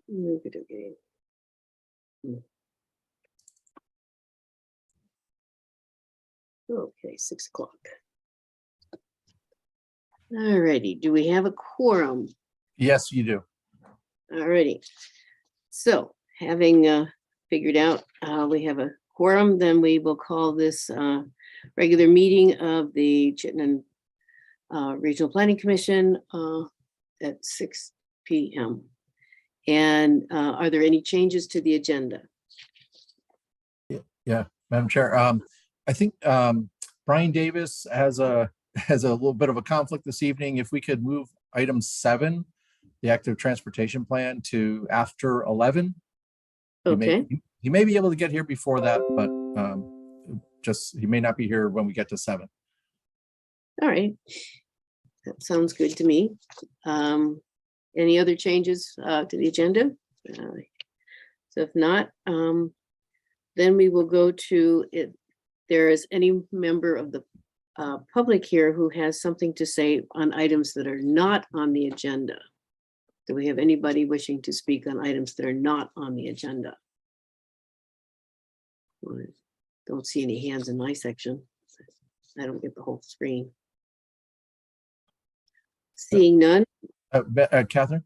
Okay. Okay, 6 o'clock. All righty. Do we have a quorum? Yes, you do. All righty. So having figured out we have a quorum, then we will call this regular meeting of the Chittenden Regional Planning Commission at 6 p.m. And are there any changes to the agenda? Yeah, Madam Chair. I think Brian Davis has a little bit of a conflict this evening. If we could move item 7, the active transportation plan, to after 11. Okay. He may be able to get here before that, but he may not be here when we get to 7. All right. That sounds good to me. Any other changes to the agenda? So if not, then we will go to it. There is any member of the public here who has something to say on items that are not on the agenda. Do we have anybody wishing to speak on items that are not on the agenda? Don't see any hands in my section. I don't get the whole screen. Seeing none. Catherine?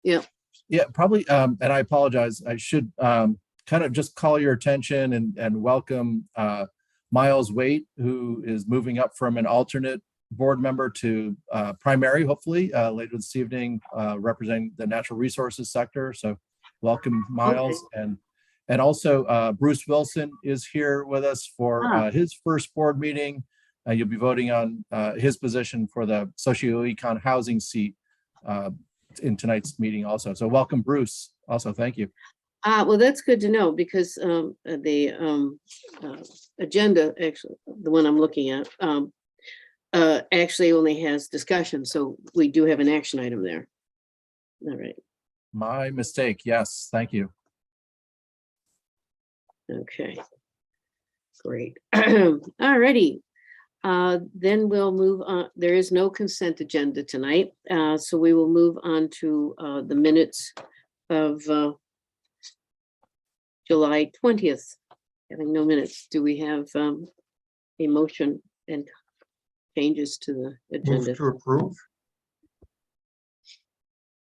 Yeah. Yeah, probably. And I apologize. I should kind of just call your attention and welcome Miles Waite, who is moving up from an alternate board member to primary, hopefully later this evening, representing the natural resources sector. So welcome, Miles. Okay. And also Bruce Wilson is here with us for his first board meeting. You'll be voting on his position for the socio-econ housing seat in tonight's meeting also. So welcome, Bruce. Also, thank you. Well, that's good to know, because the agenda, actually, the one I'm looking at, actually only has discussion. So we do have an action item there. All right. My mistake. Yes. Thank you. Okay. Great. All righty. Then we'll move on. There is no consent agenda tonight. So we will move on to the minutes of July 20th. Having no minutes, do we have a motion and changes to the agenda? Move to approve.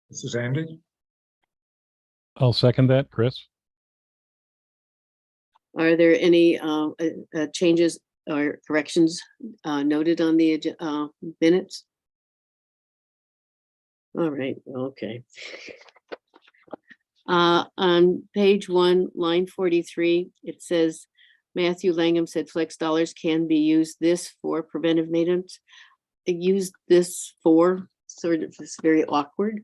This is Andy. I'll second that, Chris. Are there any changes or corrections noted on the minutes? All right, okay. On page 1, line 43, it says, Matthew Langham said flex dollars can be used this for preventive maintenance. Use this for sort of, it's very awkward.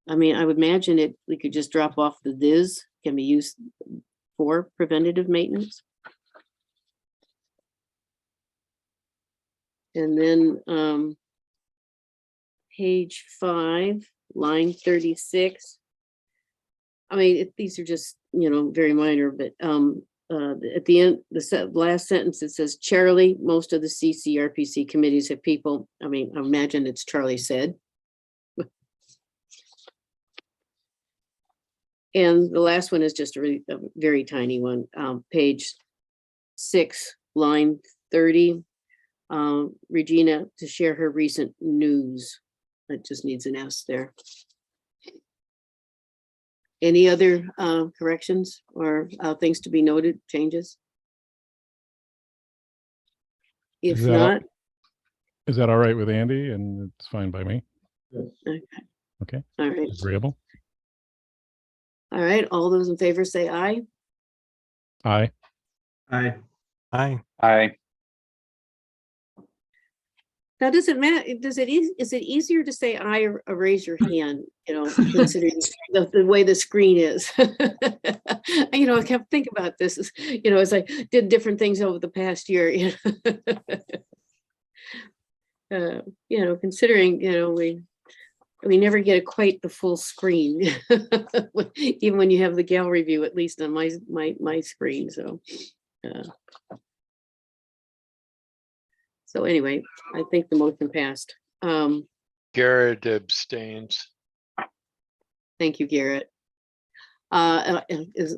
I mean, I would imagine we could just drop off the this can be used for preventative maintenance. And then page 5, line 36. I mean, these are just, very minor, but at the end, the last sentence, it says, Charlie, most of the CCRPC committees have people. I mean, I imagine it's Charlie said. And the last one is just a very tiny one. Page 6, line 30. Regina to share her recent news. It just needs an S there. Any other corrections or things to be noted, changes? If not. Is that all right with Andy? And it's fine by me. Okay. Okay. All right. Agreeable. All right. All those in favor say aye. Aye. Aye. Aye. Aye. Now, does it matter? Is it easier to say aye or raise your hand? Considering the way the screen is. I kept thinking about this. As I did different things over the past year. Considering we never get quite the full screen, even when you have the gallery view, at least on my screen. So anyway, I think the motion passed. Garrett abstains. Thank you, Garrett. Are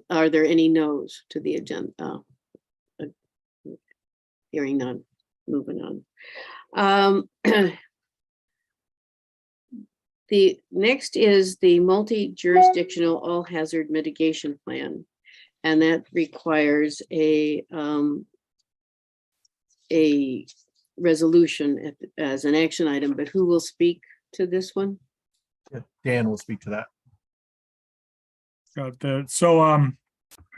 there any no's to the agenda? Hearing none, moving on. The next is the multi-jurisdictional all hazard mitigation plan. And that requires a resolution as an action item, but who will speak to this one? Dan will speak to that. Got that. So,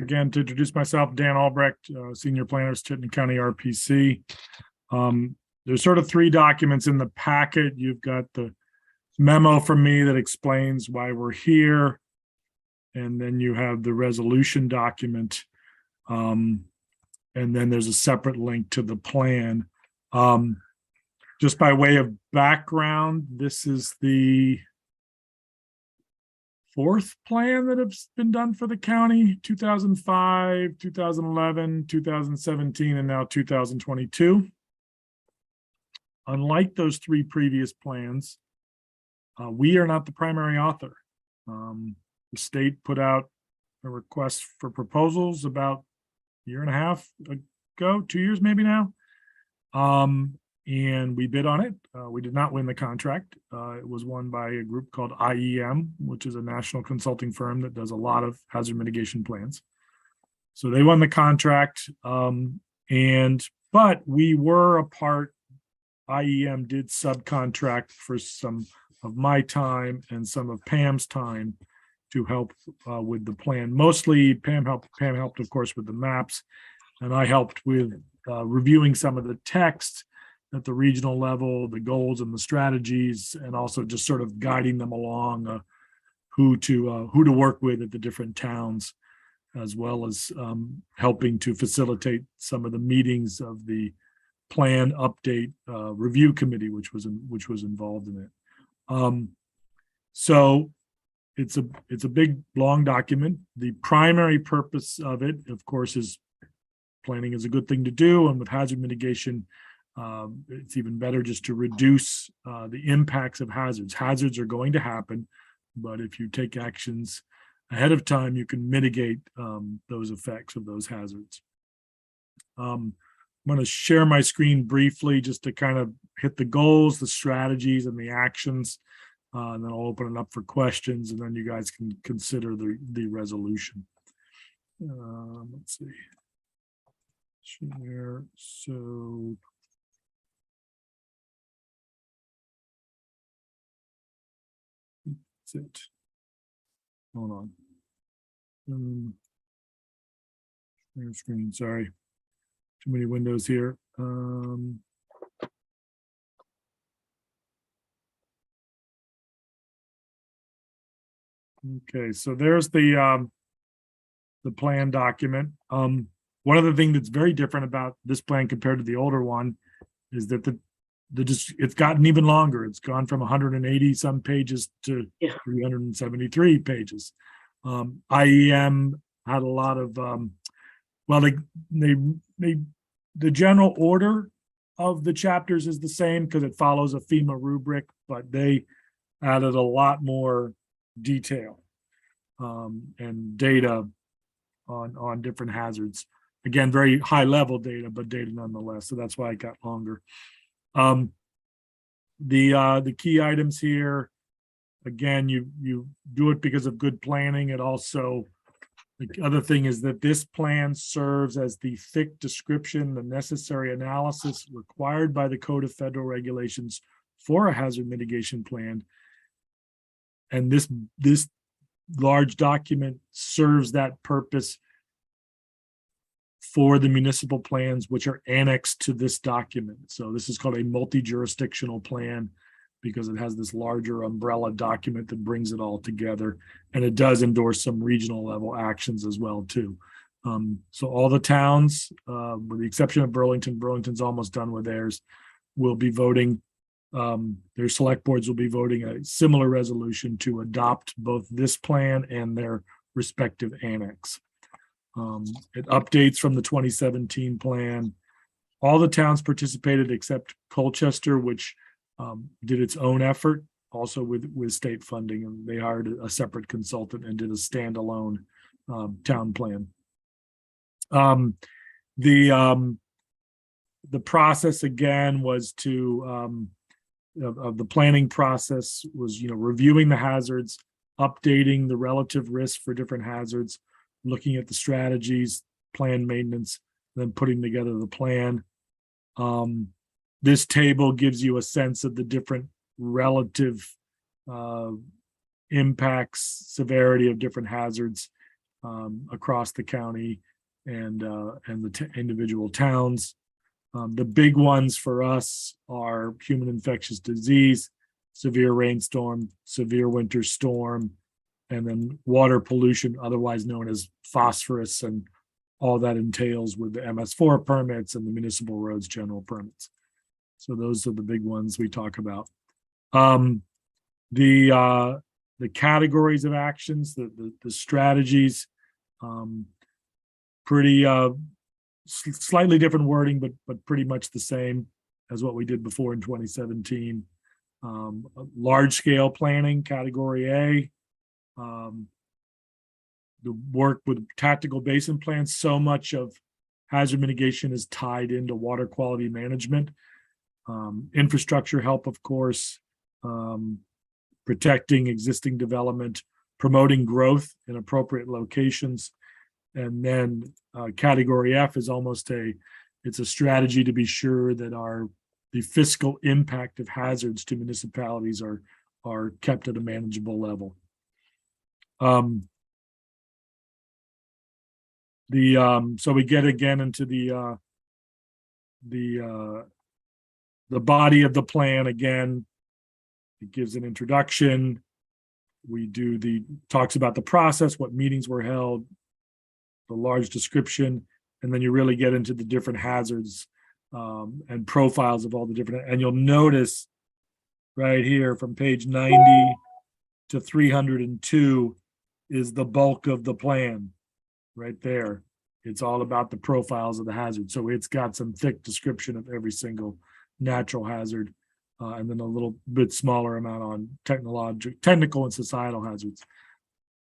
again, to introduce myself, Dan Albrecht, Senior Planner, Chittenden County RPC. There's sort of three documents in the packet. You've got the memo from me that explains why we're here. And then you have the resolution document. And then there's a separate link to the plan. Just by way of background, this is the fourth plan that has been done for the county, 2005, 2011, 2017, and now 2022. Unlike those three previous plans, we are not the primary author. The state put out a request for proposals about a year and a half ago, 2 years maybe now. And we bid on it. We did not win the contract. It was won by a group called IEM, which is a national consulting firm that does a lot of hazard mitigation plans. So they won the contract. But we were a part, IEM did subcontract for some of my time and some of Pam's time to help with the plan. Mostly Pam helped, of course, with the maps, and I helped with reviewing some of the text at the regional level, the goals and the strategies, and also just sort of guiding them along who to work with at the different towns, as well as helping to facilitate some of the meetings of the plan update review committee, which was involved in it. So it's a big, long document. The primary purpose of it, of course, is planning is a good thing to do, and with hazard mitigation, it's even better just to reduce the impacts of hazards. Hazards are going to happen, but if you take actions ahead of time, you can mitigate those effects of those hazards. I'm going to share my screen briefly just to kind of hit the goals, the strategies, and the actions. And then I'll open it up for questions, and then you guys can consider the resolution. Let's see. Share. So that's it. Hold on. Share screen. Sorry, too many windows here. Okay, so there's the plan document. One of the things that's very different about this plan compared to the older one is that it's gotten even longer. It's gone from 180 some pages to 373 pages. IEM had a lot of the general order of the chapters is the same because it follows a FEMA rubric, but they added a lot more detail and data on different hazards. Again, very high level data, but data nonetheless. So that's why it got longer. The key items here, again, you do it because of good planning. It also, the other thing is that this plan serves as the thick description, the necessary analysis required by the Code of Federal Regulations for a hazard mitigation plan. And this large document serves that purpose for the municipal plans, which are annexed to this document. So this is called a multi-jurisdictional plan because it has this larger umbrella document that brings it all together. And it does endorse some regional level actions as well, too. So all the towns, with the exception of Burlington's almost done with theirs, will be voting. Their select boards will be voting a similar resolution to adopt both this plan and their respective annex. It updates from the 2017 plan. All the towns participated except Colchester, which did its own effort also with state funding, and they hired a separate consultant and did a standalone town plan. The process again was to of the planning process was, reviewing the hazards, updating the relative risk for different hazards, looking at the strategies, plan maintenance, then putting together the plan. This table gives you a sense of the different relative impacts, severity of different hazards across the county and the individual towns. The big ones for us are human infectious disease, severe rainstorm, severe winter storm, and then water pollution, otherwise known as phosphorus, and all that entails with the MS4 permits and the municipal roads general permits. So those are the big ones we talk about. The categories of actions, the strategies, pretty slightly different wording, but pretty much the same as what we did before in 2017. Large scale planning, category A. The work with tactical basin plans. So much of hazard mitigation is tied into water quality management. Infrastructure help, of course, protecting existing development, promoting growth in appropriate locations. And then category F is it's a strategy to be sure that the fiscal impact of hazards to municipalities are kept at a manageable level. So we get again into the body of the plan. Again, it gives an introduction. Talks about the process, what meetings were held, the large description, and then you really get into the different hazards and profiles of all the different, and you'll notice right here from page 90 to 302 is the bulk of the plan right there. It's all about the profiles of the hazard. So it's got some thick description of every single natural hazard, and then a little bit smaller amount on technical and societal hazards.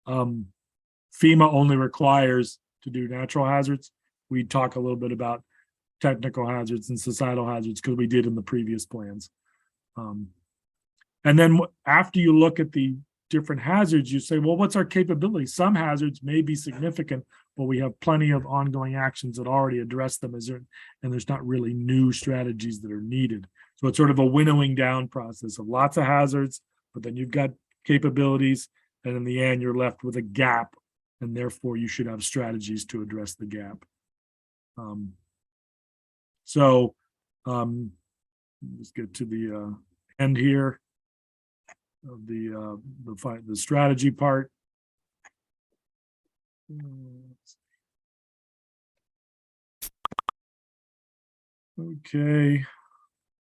FEMA only requires to do natural hazards. We talk a little bit about technical hazards and societal hazards because we did in the previous plans. And then after you look at the different hazards, you say, well, what's our capability? Some hazards may be significant, but we have plenty of ongoing actions that already address them, and there's not really new strategies that are needed. So it's sort of a winnowing down process of lots of hazards, but then you've got capabilities, and in the end, you're left with a gap, and therefore you should have strategies to address the gap. Let's get to the end here of the strategy part. Okay.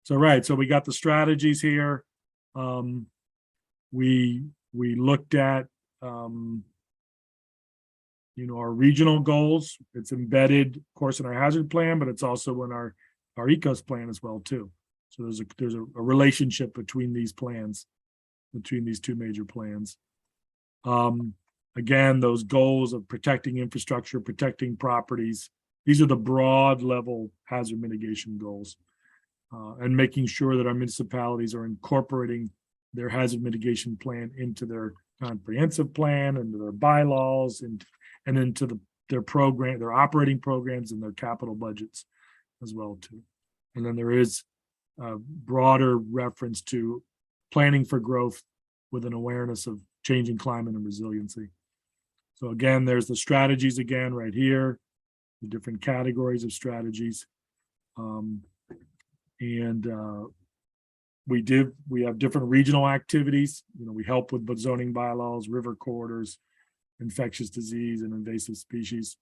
So we got the strategies here. We looked at our regional goals. It's embedded, of course, in our hazard plan, but it's also in our ecos plan as well too. So there's a relationship between these plans, between these two major plans. Again, those goals of protecting infrastructure, protecting properties, these are the broad level hazard mitigation goals, and making sure that our municipalities are incorporating their hazard mitigation plan into their comprehensive plan, into their bylaws, and into their program, their operating programs, and their capital budgets as well too. And then there is a broader reference to planning for growth with an awareness of changing climate and resiliency. So again, there's the strategies again right here, the different categories of strategies. We have different regional activities. We help with zoning bylaws, river corridors, infectious disease and invasive species,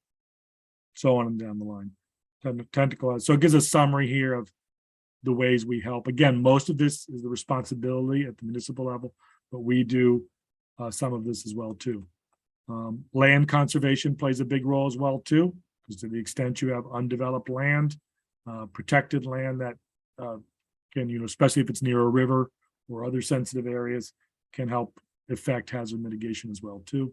so on and down the line. Technical. So it gives a summary here of the ways we help. Again, most of this is the responsibility at the municipal level, but we do some of this as well too. Land conservation plays a big role as well too, because to the extent you have undeveloped land, protected land that can, especially if it's near a river or other sensitive areas can help affect hazard mitigation as well too.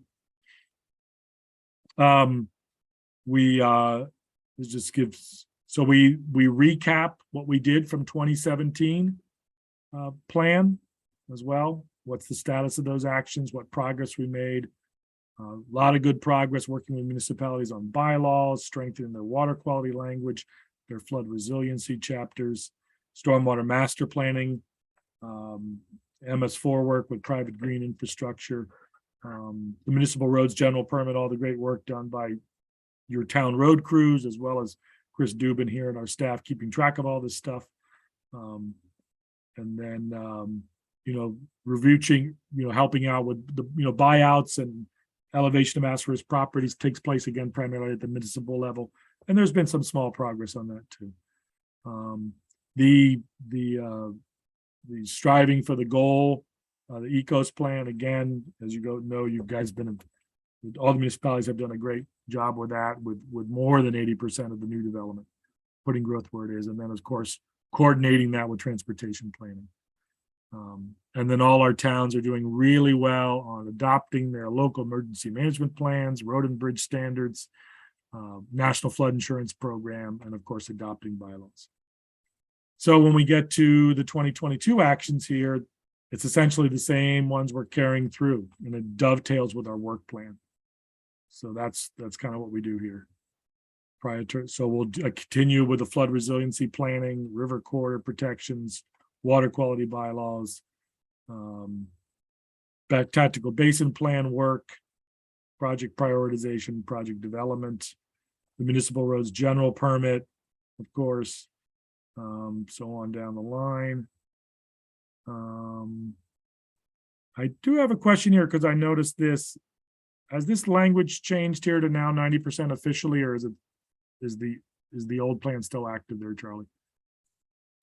This just gives, so we recap what we did from 2017 plan as well. What's the status of those actions? What progress we made? A lot of good progress working with municipalities on bylaws, strengthening their water quality language, their flood resiliency chapters, stormwater master planning, MS4 work with private green infrastructure, the municipal roads general permit, all the great work done by your town road crews, as well as Chris Dubin here and our staff keeping track of all this stuff. And then, reviewing, helping out with the, buyouts and elevation of asphalt properties takes place again primarily at the municipal level. And there's been some small progress on that too. The striving for the goal, the ECOS plan, again, as you know, you guys all the municipalities have done a great job with that, with more than 80% of the new development, putting growth where it is. And then, of course, coordinating that with transportation planning. And then all our towns are doing really well on adopting their local emergency management plans, road and bridge standards, national flood insurance program, and of course, adopting bylaws. So when we get to the 2022 actions here, it's essentially the same ones we're carrying through, and it dovetails with our work plan. So that's kind of what we do here. So we'll continue with the flood resiliency planning, river corridor protections, water quality bylaws, tactical basin plan work, project prioritization, project development, the municipal roads general permit, of course, so on down the line. I do have a question here because I noticed this. Has this language changed here to now 90% officially, or is the old plan still active there, Charlie?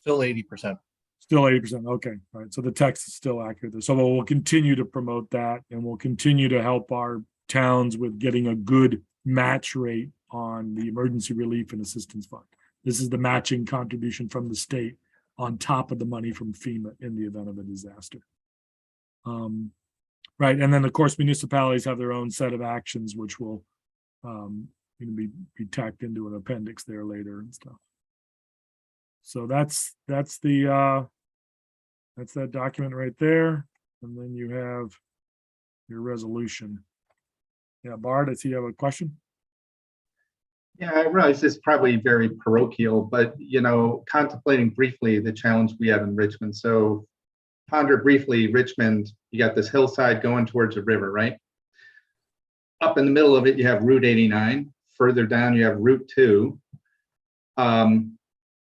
Still 80%. Still 80%. Okay. All right. So the text is still accurate there. So we'll continue to promote that, and we'll continue to help our towns with getting a good match rate on the emergency relief and assistance fund. This is the matching contribution from the state on top of the money from FEMA in the event of a disaster. Right. And then, of course, municipalities have their own set of actions, which will be tacked into an appendix there later and stuff. So that's that document right there. And then you have your resolution. Yeah, Bart, I see you have a question. Yeah, I realize this is probably very parochial, but contemplating briefly the challenge we have in Richmond. So ponder briefly Richmond, you got this hillside going towards a river, right? Up in the middle of it, you have Route 89. Further down, you have Route 2.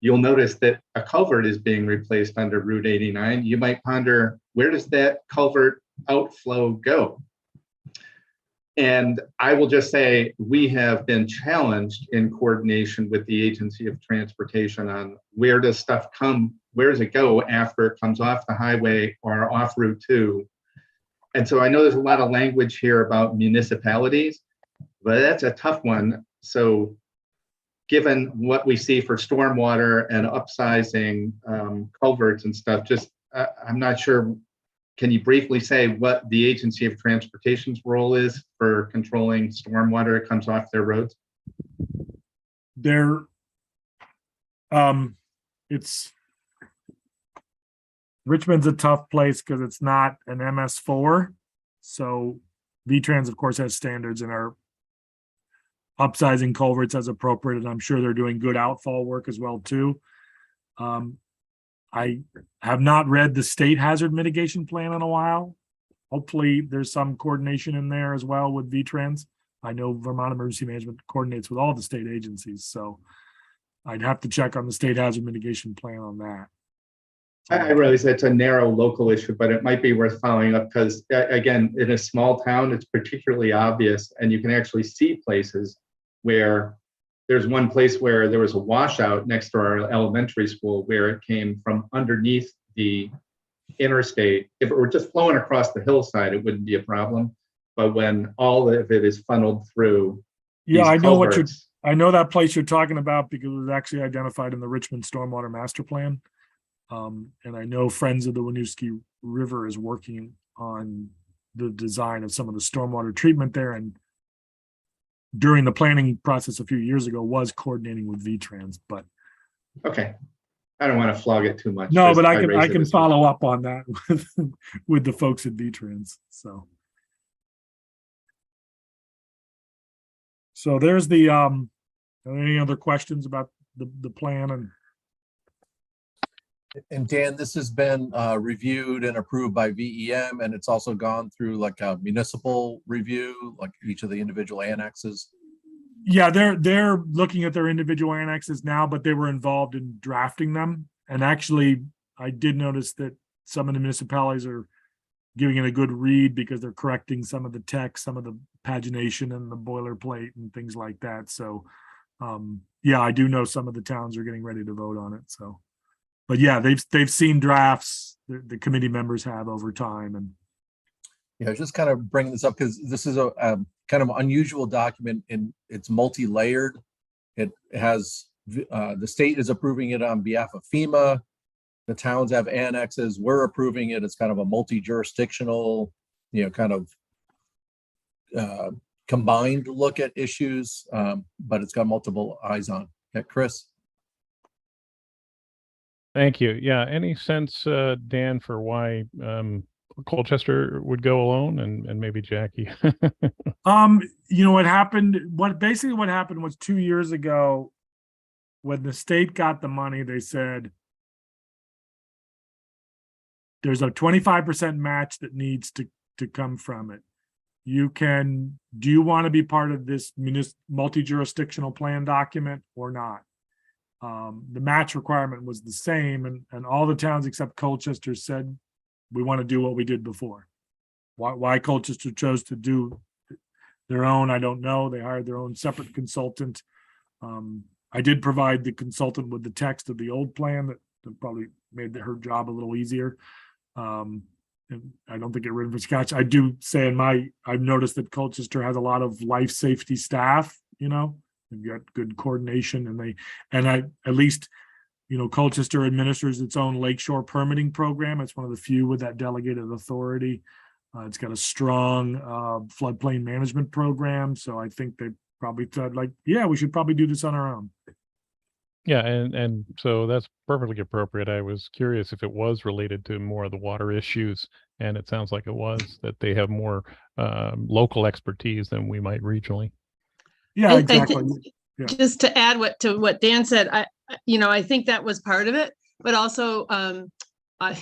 You'll notice that a culvert is being replaced under Route 89. You might ponder, where does that culvert outflow go? And I will just say, we have been challenged in coordination with the Agency of Transportation on where does stuff come, where does it go after it comes off the highway or off Route 2? And so I know there's a lot of language here about municipalities, but that's a tough one. So given what we see for stormwater and upsizing culverts and stuff, I'm not sure. Can you briefly say what the Agency of Transportation's role is for controlling stormwater that comes off their roads? Richmond's a tough place because it's not an MS4. So VTrans, of course, has standards and are upsizing culverts as appropriate. And I'm sure they're doing good outfall work as well, too. I have not read the state hazard mitigation plan in a while. Hopefully there's some coordination in there as well with VTrans. I know Vermont Emergency Management coordinates with all the state agencies, so I'd have to check on the state hazard mitigation plan on that. I realize that's a narrow local issue, but it might be worth following up because, again, in a small town, it's particularly obvious, and you can actually see places where there's one place where there was a washout next to our elementary school where it came from underneath the interstate. If it were just flowing across the hillside, it wouldn't be a problem. But when all of it is funneled through, yeah, I know culverts, I know that place you're talking about because it was actually identified in the Richmond Stormwater Master Plan. And I know Friends of the Winooski River is working on the design of some of the stormwater treatment there, and during the planning process a few years ago was coordinating with V-Trans, but Okay. I don't want to flog it too much. no, just but by I raising can this. follow up on that with the folks at V-Trans, so. So there's the, any other questions about the plan and? And Dan, this has been reviewed and approved by VEM, and it's also gone through like a municipal review, like each of the individual annexes. Yeah, they're looking at their individual annexes now, but they were involved in drafting them. And actually, I did notice that some of the municipalities are giving it a good read because they're correcting some of the text, some of the pagination and the boilerplate and things like that. So, yeah, I do know some of the towns are getting ready to vote on it. So, but yeah, they've seen drafts. The committee members have over time, and Yeah, just kind of bringing this up because this is a kind of unusual document and it's multi-layered. It has, the state is approving it on behalf of FEMA. The towns have annexes. We're approving it. It's kind of a multi-jurisdictional, kind of combined look at issues, but it's got multiple eyes on. Yeah, Chris? Thank you. Yeah. Any sense, Dan, for why Colchester would go alone, and maybe Jackie? what happened, what happened was 2 years ago, when the state got the money, they said there's a 25% match that needs to come from it. Do you want to be part of this multi-jurisdictional plan document or not? The match requirement was the same, and all the towns except Colchester said, we want to do what we did before. Why Colchester chose to do their own, I don't know. They hired their own separate consultant. I did provide the consultant with the text of the old plan that probably made her job a little easier. And I don't think it written from scratch. I do say I've noticed that Colchester has a lot of life safety staff, they've got good coordination, at least, Colchester administers its own lakeshore permitting program. It's one of the few with that delegated authority. It's got a strong floodplain management program. So I think they probably thought we should probably do this on our own. Yeah, and so that's perfectly appropriate. I was curious if it was related to more of the water issues, and it sounds like it was, that they have more local expertise than we might regionally. Yeah, I exactly. think, just to add to what Dan said, I think that was part of it, but also our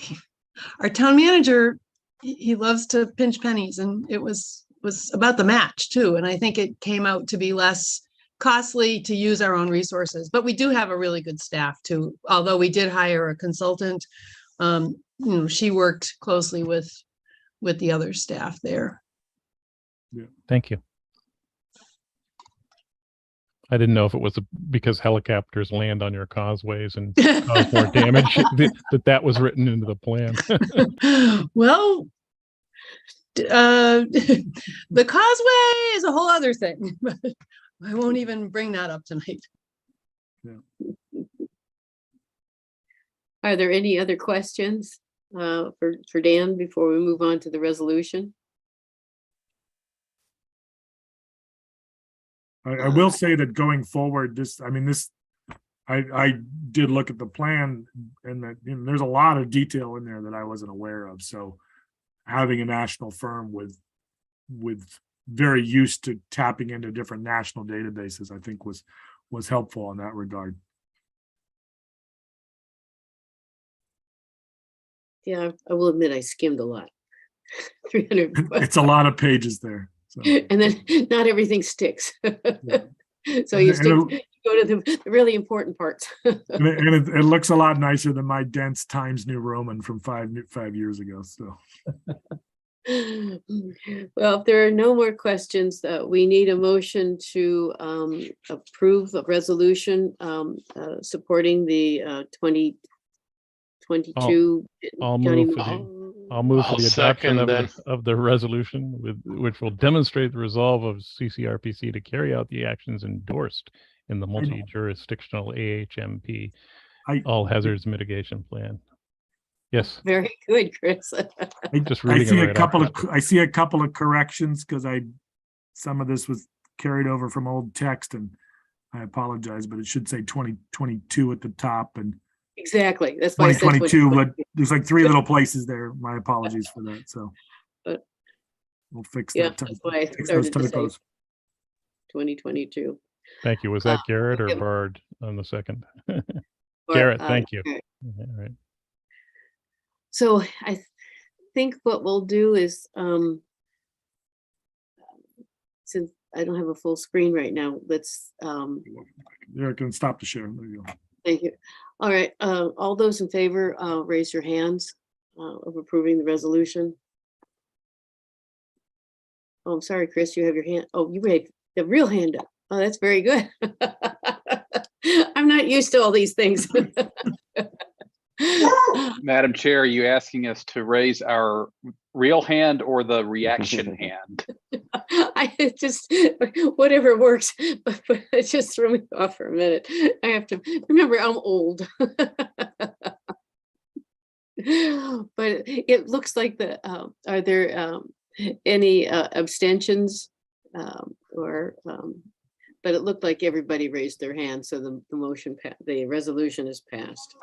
town manager, he loves to pinch pennies, and it was about the match too. And I think it came out to be less costly to use our own resources, but we do have a really good staff too. Although we did hire a consultant, she worked closely with the other staff there. Yeah. Thank you. I didn't know if it was because helicopters land on your causeways and cause more damage that was written into the plan. Well, the causeway is a whole other thing. I won't even bring that up tonight. Are there any other questions for Dan before we move on to the resolution? I will say that going forward, I did look at the plan, and that there's a lot of detail in there that I wasn't aware of. So having a national firm with very used to tapping into different national databases, I think was helpful in that regard. Yeah, I will admit I skimmed a lot. 300. It's a lot of pages there. So. And then not everything sticks. Yeah. So you go to the really important parts. and it looks a lot nicer than my dense Times New Roman from 5 years ago. So, well, if there are no more questions, we need a motion to approve a resolution supporting the 2022 I'll move for the adoption second of the resolution which will demonstrate the resolve of CCRPC to carry out the actions endorsed in the multi-jurisdictional AHMP all hazards mitigation plan. Yes, Very good, Chris. just I reading see it a right couple off. of, I see a couple of corrections because some of this was carried over from old text and I apologize, but it should say 2022 at the top and Exactly. That's why I said 2022, but there's like 3 little places there. My apologies for that. So But- we'll fix Yeah, that. that's why I Fix those started to say typos. 2022. Thank you. Was that Garrett or yeah. Bard on the second? Or, Garrett, thank you. Garrett. All right. So I think what we'll do is, since I don't have a full screen right now, let's, Yeah, I can stop the share. There you go. thank you. All right, all those in favor, raise your hands of approving the resolution. Oh, I'm sorry, Chris, you have your hand. Oh, you raised the real hand up. Oh, that's very good. I'm not used to all these things. Madam Chair, are you asking us to raise our real hand or the reaction hand? I just, whatever works, but it just threw me off for a minute. I have to remember I'm old. But it looks like are there any abstentions or but it looked like everybody raised their hand, so the motion, the resolution is passed.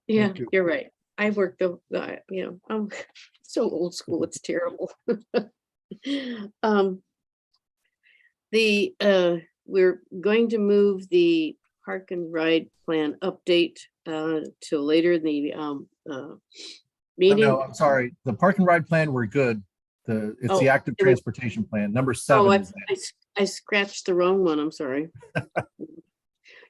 Yeah, Thank you. you're right. I worked I'm so old school, it's terrible. We're going to move the park and ride plan update to later in the meeting. No, I'm sorry. The park and ride plan, we're good. It's the Oh, active it was- transportation plan, number Oh, 7. is next. I scratched the wrong one, I'm sorry.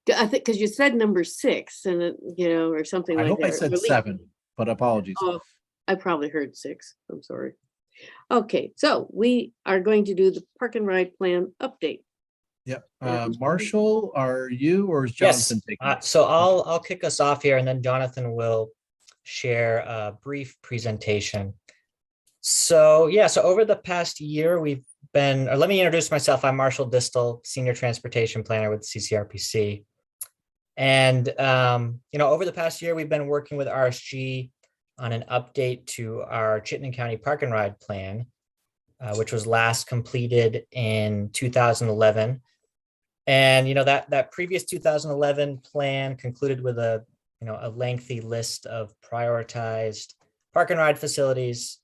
I think, because you said number 6 and it, or something I like hope that. I said Release- 7, but apologies. Oh, I probably heard 6. I'm sorry. Okay, so we are going to do the park and ride plan update. Yep. Yeah. Marshall, are you or is Yes, Jonathan taking it? so I'll kick us off here and then Jonathan will share a brief presentation. So yeah, so over the past year, let me introduce myself. I'm Marshall Distel, Senior Transportation Planner with CCRPC. And, over the past year, we've been working with RSG on an update to our Chittenden County Park and Ride Plan, which was last completed in 2011. And, that previous 2011 plan concluded with a lengthy list of prioritized park and ride facilities.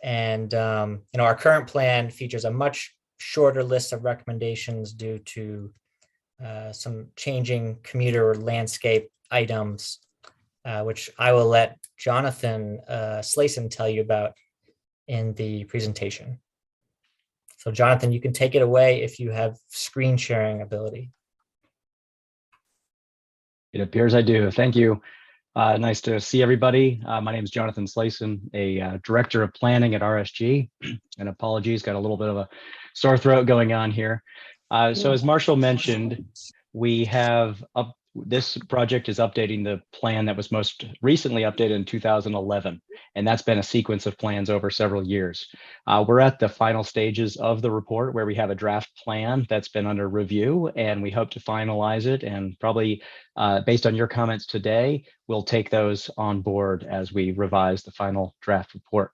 And, our current plan features a much shorter list of recommendations due to some changing commuter landscape items, which I will let Jonathan Slayson tell you about in the presentation. So Jonathan, you can take it away if you have screen sharing ability. It appears I do. Thank you. Nice to see everybody. My name is Jonathan Slayson, a director of planning at RSG. And apologies, got a little bit of a sore throat going on here. So as Marshall mentioned, we have this project is updating the plan that was most recently updated in 2011. And that's been a sequence of plans over several years. We're at the final stages of the report where we have a draft plan that's been under review and we hope to finalize it, and probably based on your comments today, we'll take those on board as we revise the final draft report.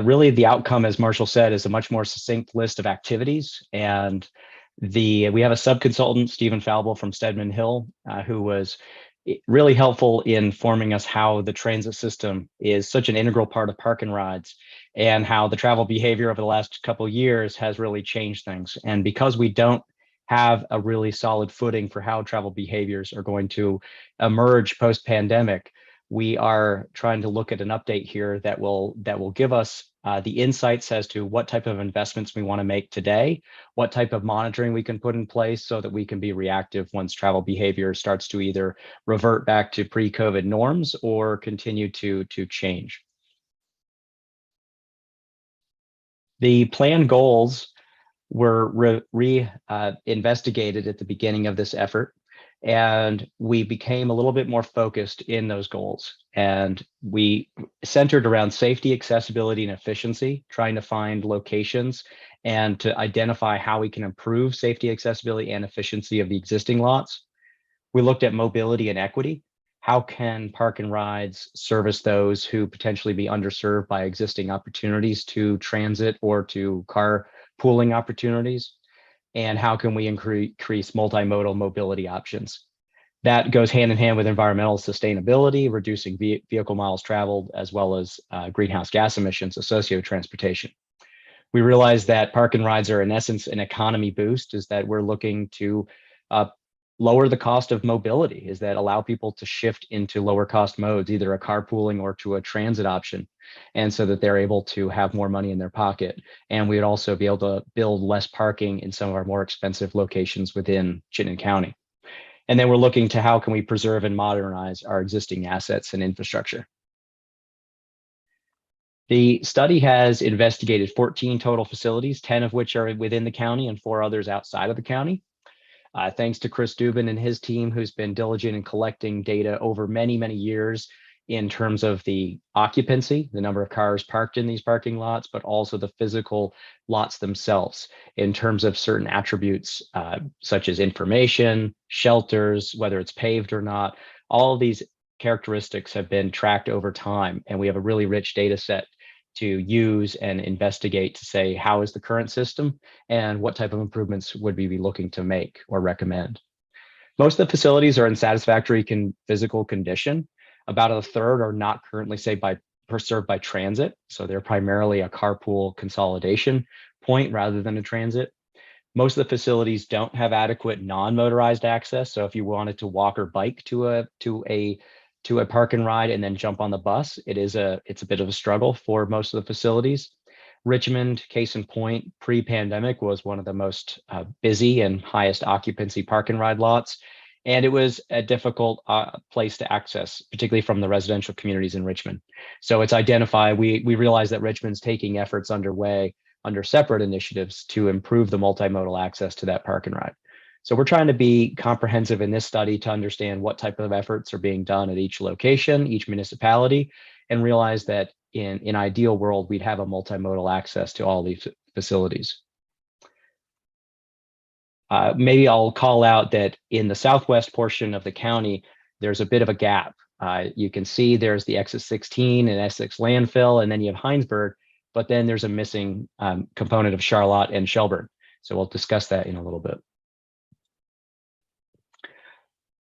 Really, the outcome, as Marshall said, is a much more succinct list of activities, and we have a sub-consultant, Stephen Falble from Stedman Hill, who was really helpful in informing us how the transit system is such an integral part of park and rides, and how the travel behavior over the last couple of years has really changed things. And because we don't have a really solid footing for how travel behaviors are going to emerge post-pandemic, we are trying to look at an update here that will give us the insights as to what type of investments we want to make today, what type of monitoring we can put in place so that we can be reactive once travel behavior starts to either revert back to pre-COVID norms or continue to change. The plan goals were investigated at the beginning of this effort, and we became a little bit more focused in those goals. And we centered around safety, accessibility, and efficiency, trying to find locations and to identify how we can improve safety, accessibility, and efficiency of the existing lots. We looked at mobility and equity. how can park and rides service those who potentially be underserved by existing opportunities to transit or to car pooling opportunities? And how can we increase multimodal mobility options? That goes hand in hand with environmental sustainability, reducing vehicle miles traveled, as well as greenhouse gas emissions associated with transportation. We realize that park and rides are in essence an economy boost, is that we're looking to lower the cost of mobility, is that allow people to shift into lower cost modes, either a carpooling or to a transit option, and so that they're able to have more money in their pocket. And we'd also be able to build less parking in some of our more expensive locations within Chittenden County. And then we're looking to how can we preserve and modernize our existing assets and infrastructure. The study has investigated 14 total facilities, 10 of which are within the county and 4 others outside of the county. Thanks to Chris Dubin and his team, who's been diligent in collecting data over many, many years in terms of the occupancy, the number of cars parked in these parking lots, but also the physical lots themselves in terms of certain attributes, such as information, shelters, whether it's paved or not. All of these characteristics have been tracked over time, and we have a really rich data set to use and investigate to say, how is the current system and what type of improvements would we be looking to make or recommend? Most of the facilities are in satisfactory physical condition. About a third are not currently served by transit. So they're primarily a carpool consolidation point rather than a transit. Most of the facilities don't have adequate non-motorized access. So if you wanted to walk or bike to a park and ride and then jump on the bus, it's a bit of a struggle for most of the facilities. Richmond, case in point, pre-pandemic was one of the most busy and highest occupancy park and ride lots. And it was a difficult place to access, particularly from the residential communities in Richmond. So it's identified, we realize that Richmond's taking efforts underway under separate initiatives to improve the multimodal access to that park and ride. So we're trying to be comprehensive in this study to understand what type of efforts are being done at each location, each municipality, and realize that in ideal world, we'd have a multimodal access to all these facilities. Maybe I'll call out that in the southwest portion of the county, there's a bit of a gap. You can see there's the Exit 16 and Essex landfill, and then you have Heinsberg, but then there's a missing component of Charlotte and Shelburne. So we'll discuss that in a little bit.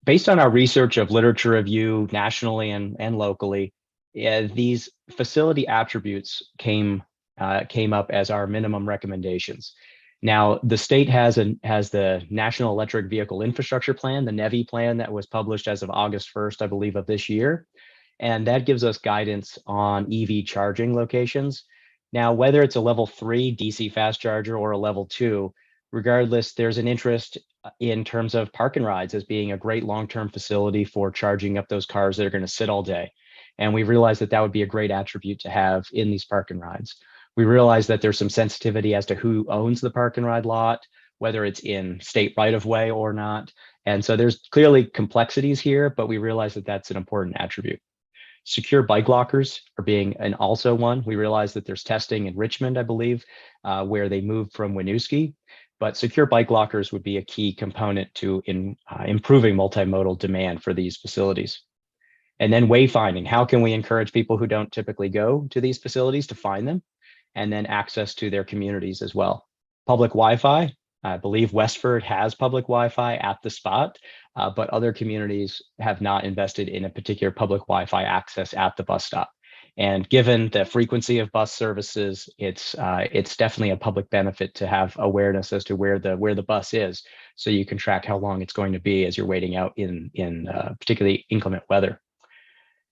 Based on our research of literature review nationally and locally, these facility attributes came up as our minimum recommendations. Now, the state has the National Electric Vehicle Infrastructure Plan, the NEVI plan that was published as of August 1st, I believe, of this year. And that gives us guidance on EV charging locations. Now, whether it's a level 3 DC fast charger or a level 2, regardless, there's an interest in terms of park and rides as being a great long-term facility for charging up those cars that are going to sit all day. And we realized that that would be a great attribute to have in these park and rides. We realize that there's some sensitivity as to who owns the park and ride lot, whether it's in state right of way or not. And so there's clearly complexities here, but we realize that that's an important attribute. Secure bike lockers are being also one. We realize that there's testing in Richmond, I believe, where they moved from Winooski, but secure bike lockers would be a key component to improving multimodal demand for these facilities. And then wayfinding. How can we encourage people who don't typically go to these facilities to find them? And then access to their communities as well. Public Wi-Fi, I believe Westford has public Wi-Fi at the spot, but other communities have not invested in a particular public Wi-Fi access at the bus stop. And given the frequency of bus services, it's definitely a public benefit to have awareness as to where the bus is, so you can track how long it's going to be as you're waiting out in particularly inclement weather.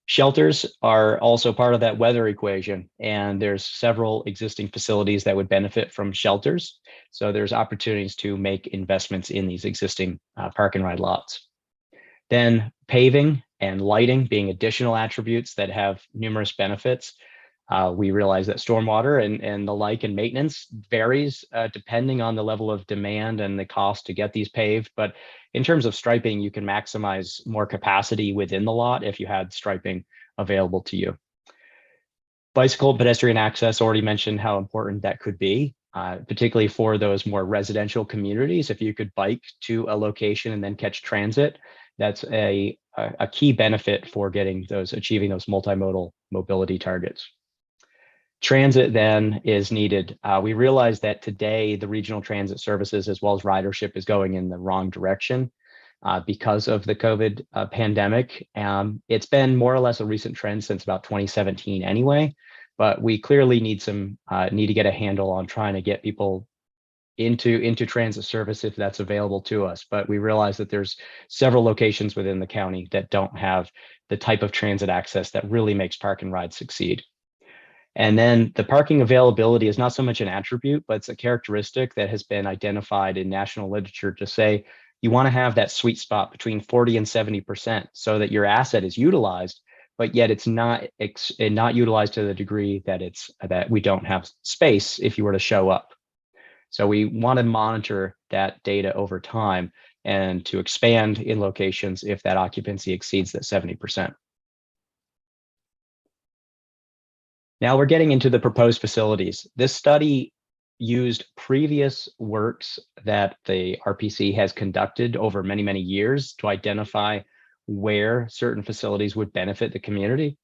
Shelters are also part of that weather equation, and there's several existing facilities that would benefit from shelters. So there's opportunities to make investments in these existing park and ride lots. Then paving and lighting being additional attributes that have numerous benefits. We realize that stormwater and the like and maintenance varies depending on the level of demand and the cost to get these paved. But in terms of striping, you can maximize more capacity within the lot if you had striping available to you. Bicycle pedestrian access, already mentioned how important that could be, particularly for those more residential communities. If you could bike to a location and then catch transit, That's a key benefit for achieving those multimodal mobility targets. Transit then is needed. We realize that today the regional transit services as well as ridership is going in the wrong direction because of the COVID pandemic. It's been more or less a recent trend since about 2017 anyway, but we clearly need to get a handle on trying to get people into transit service if that's available to us. But we realize that there's several locations within the county that don't have the type of transit access that really makes Park and Ride succeed. And then the parking availability is not so much an attribute, but it's a characteristic that has been identified in national literature to say you want to have that sweet spot between 40 and 70% so that your asset is utilized, but yet it's not utilized to the degree that we don't have space if you were to show up. So we want to monitor that data over time and to expand in locations if that occupancy exceeds that 70%. Now we're getting into the proposed facilities. This study used previous works that the RPC has conducted over many, many years to identify where certain facilities would benefit the community.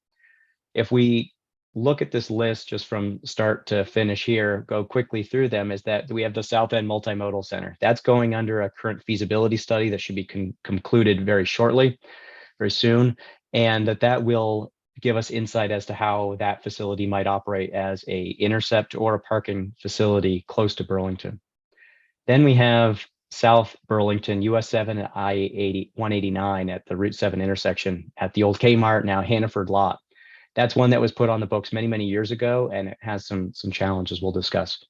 If we look at this list just from start to finish here, go quickly through them, is that we have the South End Multimodal Center. That's going under a current feasibility study that should be concluded very soon, and that will give us insight as to how that facility might operate as a intercept or a parking facility close to Burlington. Then we have South Burlington, US 7 and I-189 at the Route 7 intersection at the old Kmart, now Hannaford lot. That's one that was put on the books many, many years ago, and it has some challenges we'll discuss.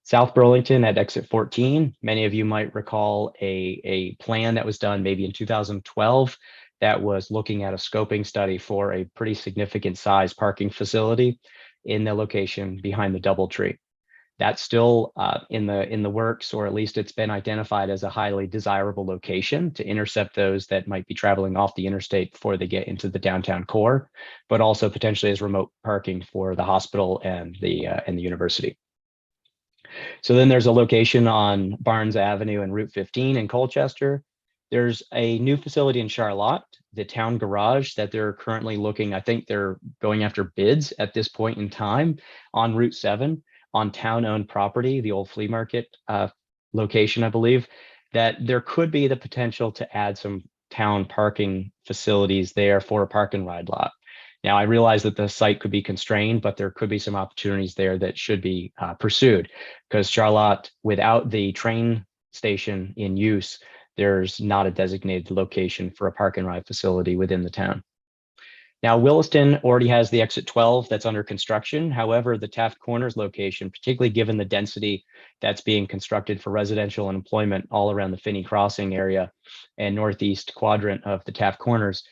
South Burlington at exit 14, many of you might recall a plan that was done maybe in 2012 that was looking at a scoping study for a pretty significant size parking facility in the location behind the DoubleTree. That's still in the works, or at least it's been identified as a highly desirable location to intercept those that might be traveling off the interstate before they get into the downtown core, but also potentially as remote parking for the hospital and the university. So then there's a location on Barnes Avenue and Route 15 in Colchester. There's a new facility in Charlotte, the town garage that they're currently looking, I think they're going after bids at this point in time on Route 7 on town-owned property, the old flea market location, I believe, that there could be the potential to add some town parking facilities there for a park and ride lot. Now, I realize that the site could be constrained, but there could be some opportunities there that should be pursued, because Charlotte, without the train station in use, there's not a designated location for a park and ride facility within the town. Now, Williston already has the exit 12 that's under construction. However, the Taft Corners location, particularly given the density that's being constructed for residential and employment all around the Finney Crossing area and northeast quadrant of the Taft Corners,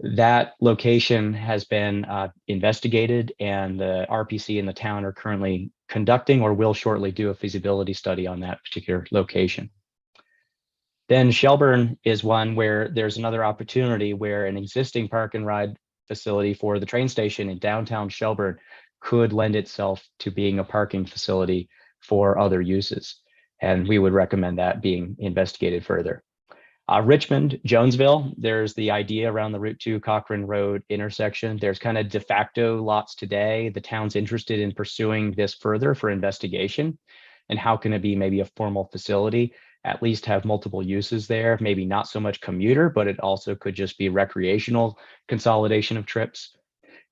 that location has been investigated, and the RPC and the town are currently conducting or will shortly do a feasibility study on that particular location. Then Shelburne is one where there's another opportunity where an existing park and ride facility for the train station in downtown Shelburne could lend itself to being a parking facility for other uses. And we would recommend that being investigated further. Richmond, Jonesville, there's the idea around the Route 2 Cochrane Road intersection. There's kind of de facto lots today. The town's interested in pursuing this further for investigation. And how can it be maybe a formal facility? At least have multiple uses there, maybe not so much commuter, but it also could just be recreational consolidation of trips.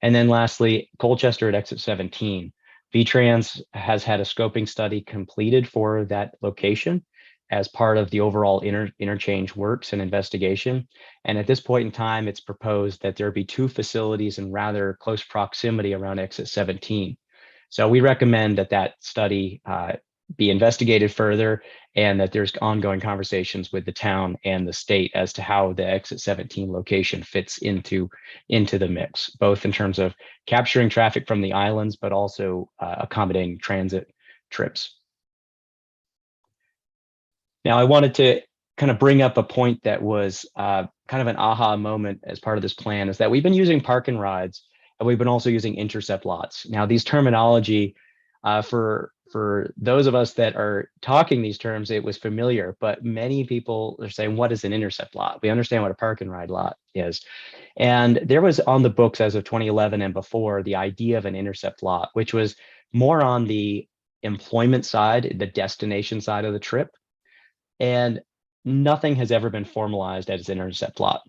And then lastly, Colchester at exit 17. VTrans has had a scoping study completed for that location as part of the overall interchange works and investigation. And at this point in time, it's proposed that there be two facilities in rather close proximity around exit 17. So we recommend that study be investigated further, and that there's ongoing conversations with the town and the state as to how the exit 17 location fits into the mix, both in terms of capturing traffic from the islands, but also accommodating transit trips. Now, I wanted to kind of bring up a point that was kind of an aha moment as part of this plan, is that we've been using park and rides, and we've been also using intercept lots. Now, these terminology for for those of us that are talking these terms, it was familiar, but many people are saying, what is an intercept lot? We understand what a park and ride lot is. And there was on the books as of 2011 and before the idea of an intercept lot, which was more on the employment side, the destination side of the trip. And nothing has ever been formalized as an intercept lot.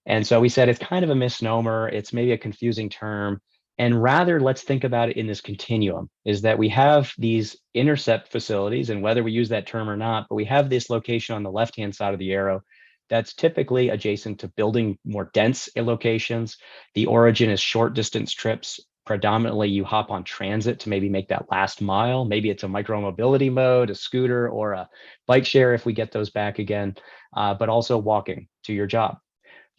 And so we said it's kind of a misnomer. It's maybe a confusing term. And rather, let's think about it in this continuum, is that we have these intercept facilities, and whether we use that term or not, but we have this location on the left-hand side of the arrow that's typically adjacent to building more dense locations. The origin is short distance trips. Predominantly, you hop on transit to maybe make that last mile. Maybe it's a micro-mobility mode, a scooter, or a bike share if we get those back again, but also walking to your job.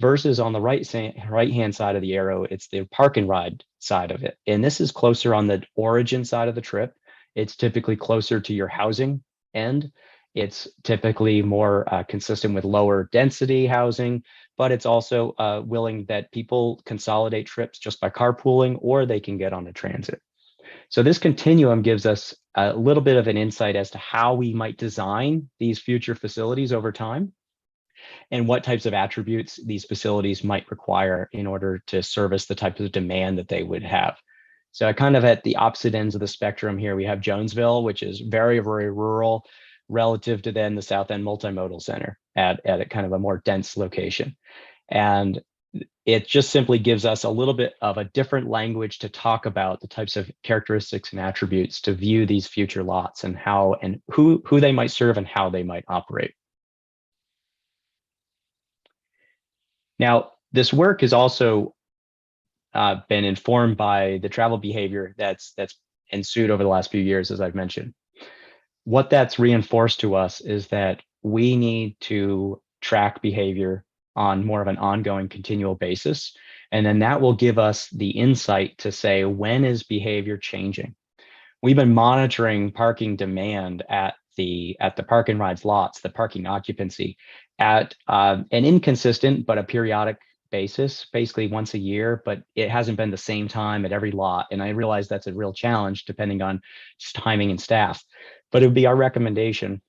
Versus on the right-hand side of the arrow, it's the park and ride side of it. And this is closer on the origin side of the trip. It's typically closer to your housing end. It's typically more consistent with lower density housing, but it's also willing that people consolidate trips just by carpooling, or they can get on a transit. So this continuum gives us a little bit of an insight as to how we might design these future facilities over time, and what types of attributes these facilities might require in order to service the type of demand that they would have. So kind of at the opposite ends of the spectrum here, we have Jonesville, which is very, very rural relative to then the South End Multimodal Center at a kind of a more dense location. And it just simply gives us a little bit of a different language to talk about the types of characteristics and attributes to view these future lots and how and who they might serve and how they might operate. Now, this work has also been informed by the travel behavior that's ensued over the last few years, as I've mentioned. What that's reinforced to us is that we need to track behavior on more of an ongoing, continual basis. And then that will give us the insight to say, when is behavior changing? We've been monitoring parking demand at the park and rides lots, the parking occupancy, at an inconsistent but a periodic basis, basically once a year, but it hasn't been the same time at every lot. And I realize that's a real challenge depending on timing and staff. But it would be our recommendation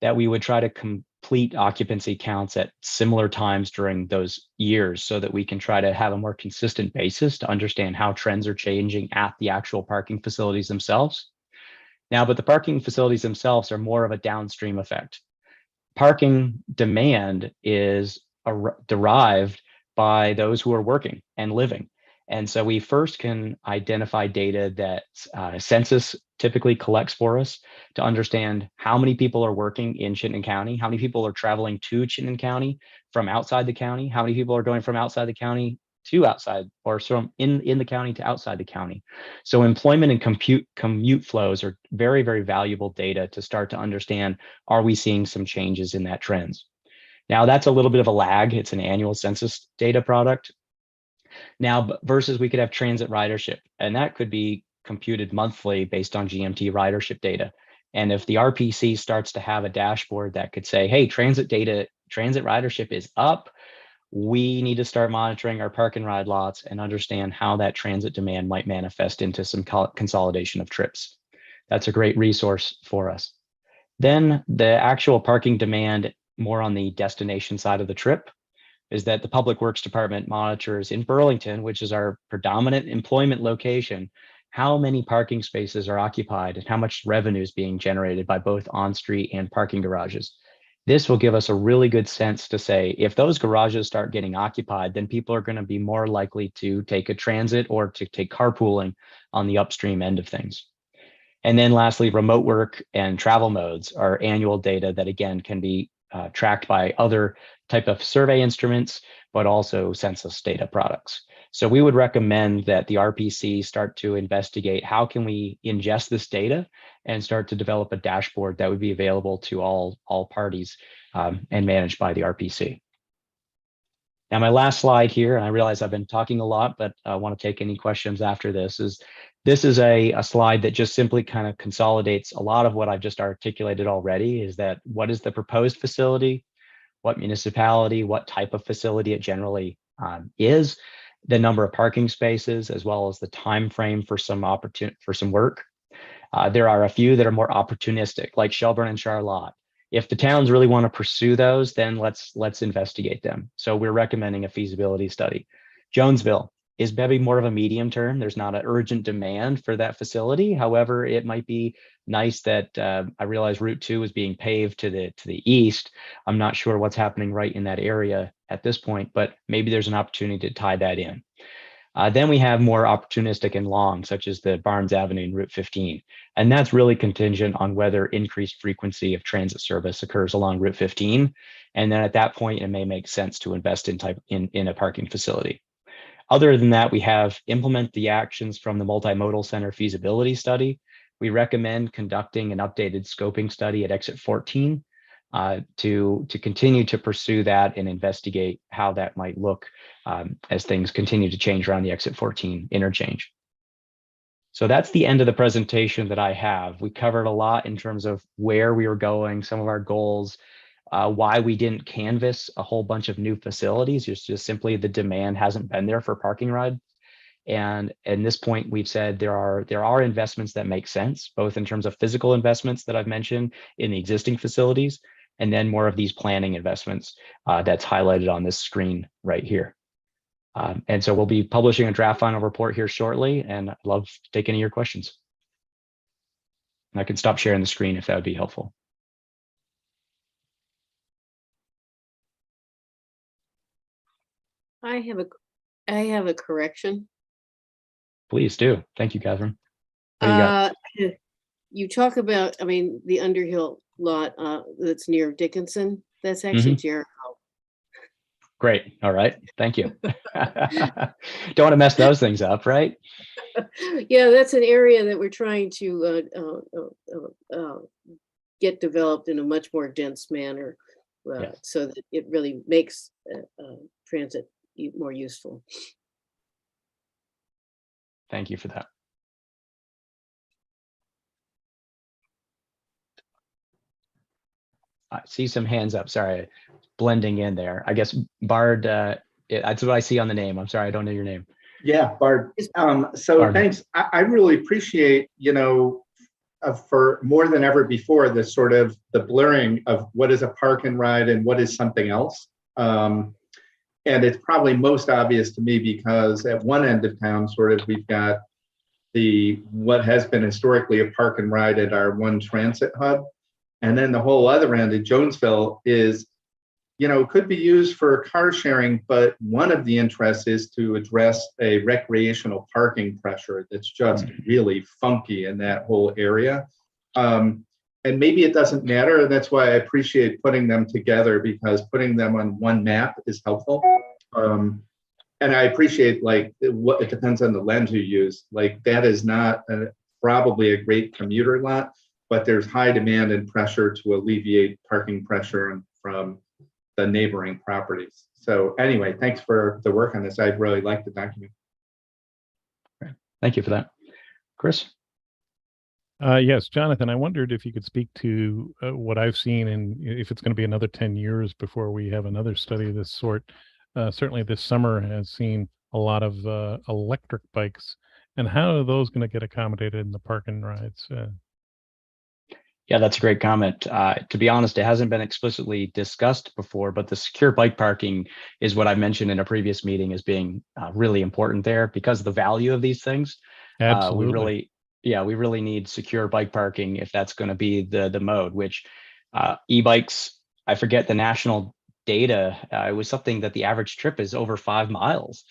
that we would try to complete occupancy counts at similar times during those years so that we can try to have a more consistent basis to understand how trends are changing at the actual parking facilities themselves. Now, but the parking facilities themselves are more of a downstream effect. Parking demand is derived by those who are working and living. And so we first can identify data that census typically collects for us to understand how many people are working in Chittenden County, how many people are traveling to Chittenden County from outside the county, how many people are going from outside the county to outside, or from in the county to outside the county. So employment and commute flows are very, very valuable data to start to understand, are we seeing some changes in that trends? Now that's a little bit of a lag. It's an annual census data product. Now, versus we could have transit ridership, and that could be computed monthly based on GMT ridership data. And if the RPC starts to have a dashboard that could say, hey, transit ridership is up, we need to start monitoring our park and ride lots and understand how that transit demand might manifest into some consolidation of trips. That's a great resource for us. Then the actual parking demand, more on the destination side of the trip, is that the Public Works Department monitors in Burlington, which is our predominant employment location, how many parking spaces are occupied and how much revenue is being generated by both on-street and parking garages. This will give us a really good sense to say, if those garages start getting occupied, then people are going to be more likely to take a transit or to take carpooling on the upstream end of things. And then lastly, remote work and travel modes are annual data that again can be tracked by other type of survey instruments, but also census data products. So we would recommend that the RPC start to investigate how can we ingest this data and start to develop a dashboard that would be available to all parties and managed by the RPC. Now, my last slide here, and I realize I've been talking a lot, but I want to take any questions after this, is a slide that just simply kind of consolidates a lot of what I've just articulated already, is that what is the proposed facility, what municipality, what type of facility it generally is, the number of parking spaces, as well as the time frame for some work. There are a few that are more opportunistic, like Shelburne and Charlotte. If the towns really want to pursue those, then let's investigate them. So we're recommending a feasibility study. Jonesville is maybe more of a medium term. There's not an urgent demand for that facility. However, it might be nice that I realize Route 2 is being paved to the east. I'm not sure what's happening right in that area at this point, but maybe there's an opportunity to tie that in. Then we have more opportunistic and long, such as the Barnes Avenue and Route 15. And that's really contingent on whether increased frequency of transit service occurs along Route 15. And then at that point, it may make sense to invest in a parking facility. Other than that, we have implement the actions from the multimodal center feasibility study. We recommend conducting an updated scoping study at exit 14 to continue to pursue that and investigate how that might look as things continue to change around the exit 14 interchange. So that's the end of the presentation that I have. We covered a lot in terms of where we were going, some of our goals, why we didn't canvass a whole bunch of new facilities. It's just simply the demand hasn't been there for parking rides. And at this point, we've said there are investments that make sense, both in terms of physical investments that I've mentioned in the existing facilities, and then more of these planning investments that's highlighted on this screen right here. And so we'll be publishing a draft final report here shortly, and I'd love to take any of your questions. And I can stop sharing the screen if that would be helpful. I have a correction. Please do. Thank you, Catherine. What do you got? You talk about, I mean, the Underhill lot that's near Dickinson. That's actually Jericho. Great. All right. Thank you. Don't want to mess those things up, right? Yeah, that's an area that we're trying to get developed in a much more dense manner, so that it really makes transit more useful. Thank you for that. I see some hands up. Sorry, blending in there. I guess Bard, that's what I see on the name. I'm sorry, I don't know your name. Yeah, Bard. So Bard. Thanks. I really appreciate, for more than ever before, this sort of the blurring of what is a park and ride and what is something else. And it's probably most obvious to me because at one end of town, sort of, we've got what has been historically a park and ride at our one transit hub. And then the whole other end of Jonesville is, could be used for car sharing, but one of the interests is to address a recreational parking pressure that's just really funky in that whole area. And maybe it doesn't matter. And that's why I appreciate putting them together, because putting them on one map is helpful. And I appreciate it depends on the lens you use. Like that is not probably a great commuter lot, but there's high demand and pressure to alleviate parking pressure from the neighboring properties. So anyway, thanks for the work on this. I really like the document. Thank you for that. Chris? Yes, Jonathan, I wondered if you could speak to what I've seen, and if it's going to be another 10 years before we have another study of this sort. Certainly this summer has seen a lot of electric bikes, and how are those going to get accommodated in the park and rides? Yeah, that's a great comment. To be honest, it hasn't been explicitly discussed before, but the secure bike parking is what I mentioned in a previous meeting as being really important there because of the value of these things. Absolutely. We really need secure bike parking if that's going to be the mode, which e-bikes, I forget the national data. It was something that the average trip is over 5 miles.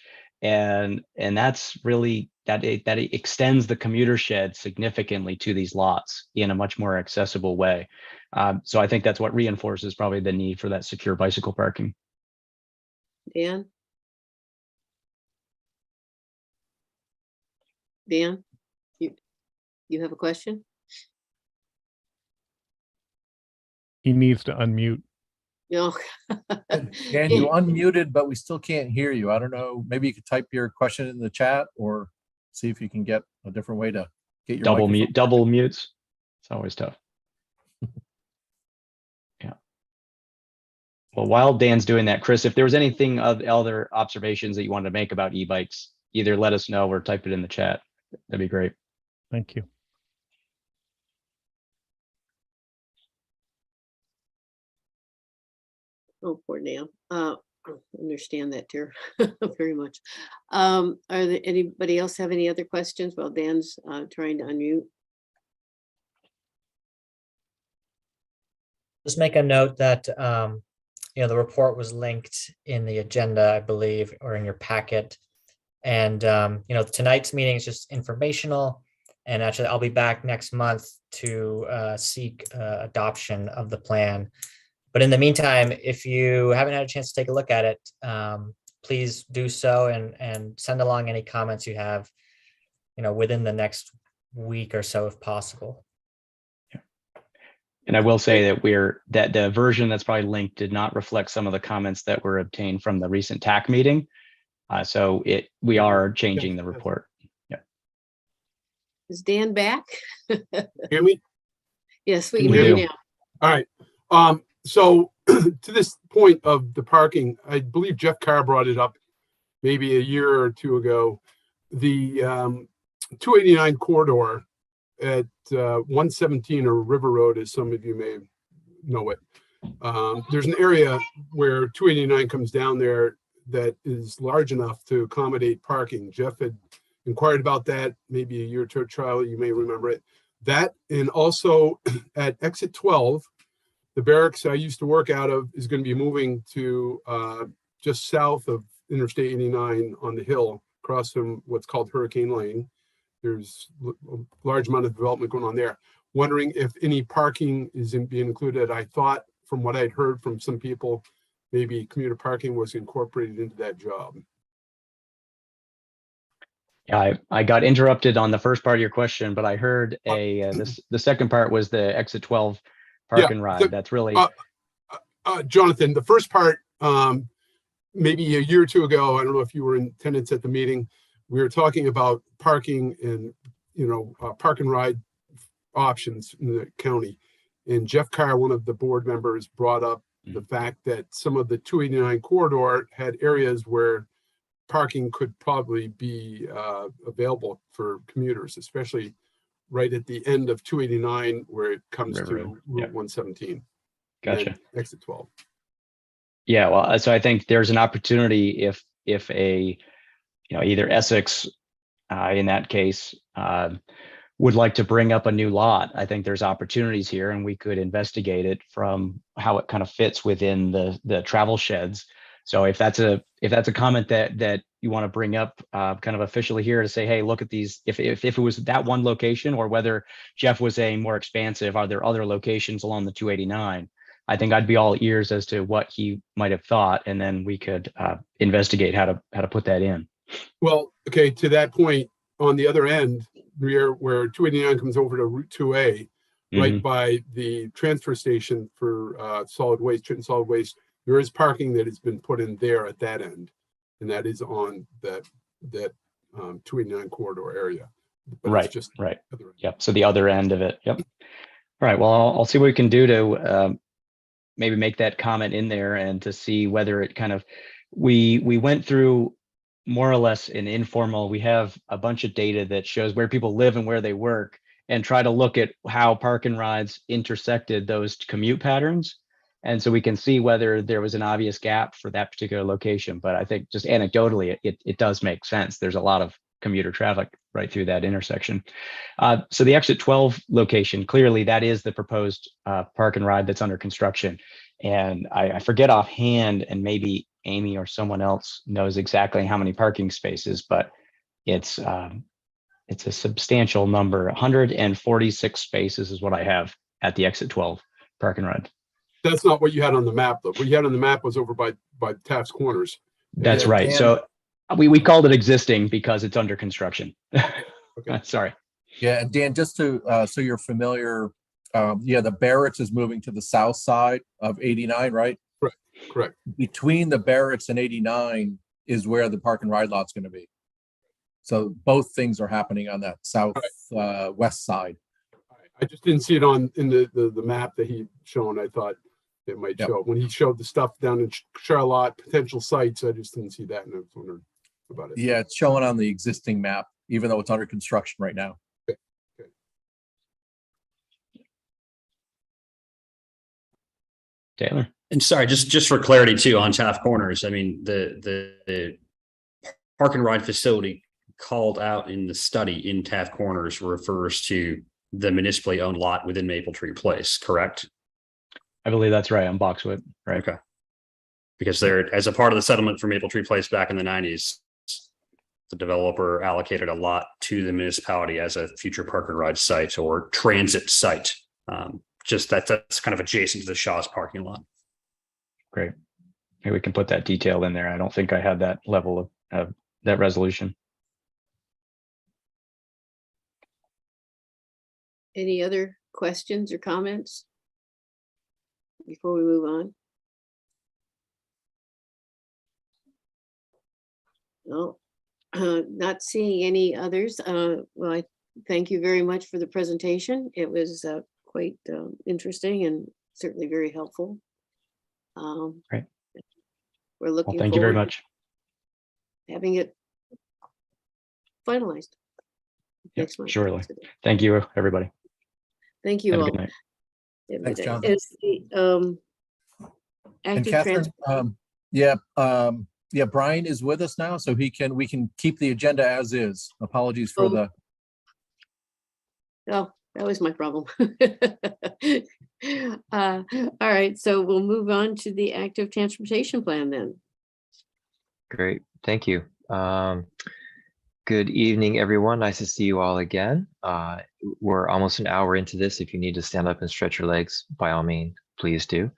And that's really that it extends the commuter shed significantly to these lots in a much more accessible way. So I think that's what reinforces probably the need for that secure bicycle parking. Dan, you have a question? He needs to unmute. No. Dan, you unmuted, but we still can't hear you. I don't know. Maybe you could type your question in the chat or see if you can get a different way to get your double mutes. It's always tough. Yeah. Well, while Dan's doing that, Chris, if there was anything of other observations that you wanted to make about e-bikes, either let us know or type it in the chat. That'd be great. Thank you. Oh, poor Nan. I understand that too very much. Are there anybody else have any other questions while Dan's trying to unmute? Just make a note that, the report was linked in the agenda, I believe, or in your packet. And, tonight's meeting is just informational. And actually, I'll be back next month to seek adoption of the plan. But in the meantime, if you haven't had a chance to take a look at it, please do so and send along any comments you have, within the next week or so, if possible. And I will say that the version that's probably linked did not reflect some of the comments that were obtained from the recent TAC meeting. So we are changing the report. Yeah. Is Dan back? Hear me? Yes, we We can hear you do. now. All right. So to this point of the parking, I believe Jeff Carr brought it up maybe a year or two ago. The 289 corridor at 117 or River Road, as some of you may know it. There's an area where 289 comes down there that is large enough to accommodate parking. Jeff had inquired about that maybe a year or two trial. You may remember it. That, and also at exit 12, the barracks I used to work out of is going to be moving to just south of Interstate 89 on the hill, across from what's called Hurricane Lane. There's a large amount of development going on there. Wondering if any parking is being included. I thought, from what I'd heard from some people, maybe commuter parking was incorporated into that job. Yeah, I got interrupted on the first part of your question, but I heard the second part was the exit 12 park and ride. That's really Jonathan, the first part, maybe a year or two ago, I don't know if you were in attendance at the meeting, we were talking about parking and, park and ride options in the county. And Jeff Carr, one of the board members, brought up the fact that some of the 289 corridor had areas where parking could probably be available for commuters, especially right at the end of 289 where it comes River to Road. Route Yep. 117. Gotcha. And exit 12. Yeah, well, so I think there's an opportunity if a either Essex in that case would like to bring up a new lot. I think there's opportunities here, and we could investigate it from how it kind of fits within the travel sheds. So if that's a comment that you want to bring up kind of officially here to say, hey, look at these, if it was that one location, or whether Jeff was saying more expansive, are there other locations along the 289? I think I'd be all ears as to what he might have thought, and then we could investigate how to put that in. Well, okay, to that point, on the other end, where 289 comes over to Route 2A, right by the transfer station for solid waste, Chittenden solid waste, there is parking that has been put in there at that end, and that is on that 289 corridor area. But Right, it's just right. other end. Yep. So the other end of it. Yep. All right. Well, I'll see what we can do to maybe make that comment in there, and to see whether it kind of, we went through more or less an informal, we have a bunch of data that shows where people live and where they work, and try to look at how park and rides intersected those commute patterns. And so we can see whether there was an obvious gap for that particular location. But I think just anecdotally, it does make sense. There's a lot of commuter traffic right through that intersection. So the exit 12 location, clearly that is the proposed park and ride that's under construction. And I forget offhand, and maybe Amy or someone else knows exactly how many parking spaces, but it's a substantial number. 146 spaces is what I have at the exit 12 park and ride. That's not what you had on the map, though. What you had on the map was over by Taft's Corners. That's Yeah, right. Dan- So we called it existing because it's under construction. Okay. Sorry. Yeah, and Dan, just to so you're familiar, the barracks is moving to the south side of 89, right? Correct. Between the barracks and 89 is where the park and ride lot's going to be. So both things are happening on that south west side. I just didn't see it in the map that he shown. I thought it might Yep. show. When he showed the stuff down in Charlotte, potential sites, I just didn't see that, and I was wondering about it. Yeah, it's showing on the existing map, even though it's under construction right now. Taylor. And sorry, just for clarity too, on Taft Corners, I mean, the park and ride facility called out in the study in Taft Corners refers to the municipally owned lot within Maple Tree Place, correct? I believe that's right on Boxwood, right? Okay. Because there, as a part of the settlement for Maple Tree Place back in the 90s, the developer allocated a lot to the municipality as a future park and ride site or transit site. Just that's kind of adjacent to the Shaw's parking lot. Great. Maybe we can put that detail in there. I don't think I had that level of that resolution. Any other questions or comments before we move on? No, not seeing any others. Well, I thank you very much for the presentation. It was quite interesting and certainly very helpful. Great. We're looking Well, thank you very forward much. to having it finalized Yep, next month. surely. Thank you, everybody. Thank you Have a all. good night. Every Thanks, day. Jonathan. Is the, And active Catherine, trans- yeah, Brian is with us now, so we can keep the agenda as is. Apologies for Oh. the, Oh, that was my problem. All right, so we'll move on to the active transportation plan then. Great, thank you. Good evening, everyone. Nice to see you all again. We're almost an hour into this. If you need to stand up and stretch your legs, by all means, please do.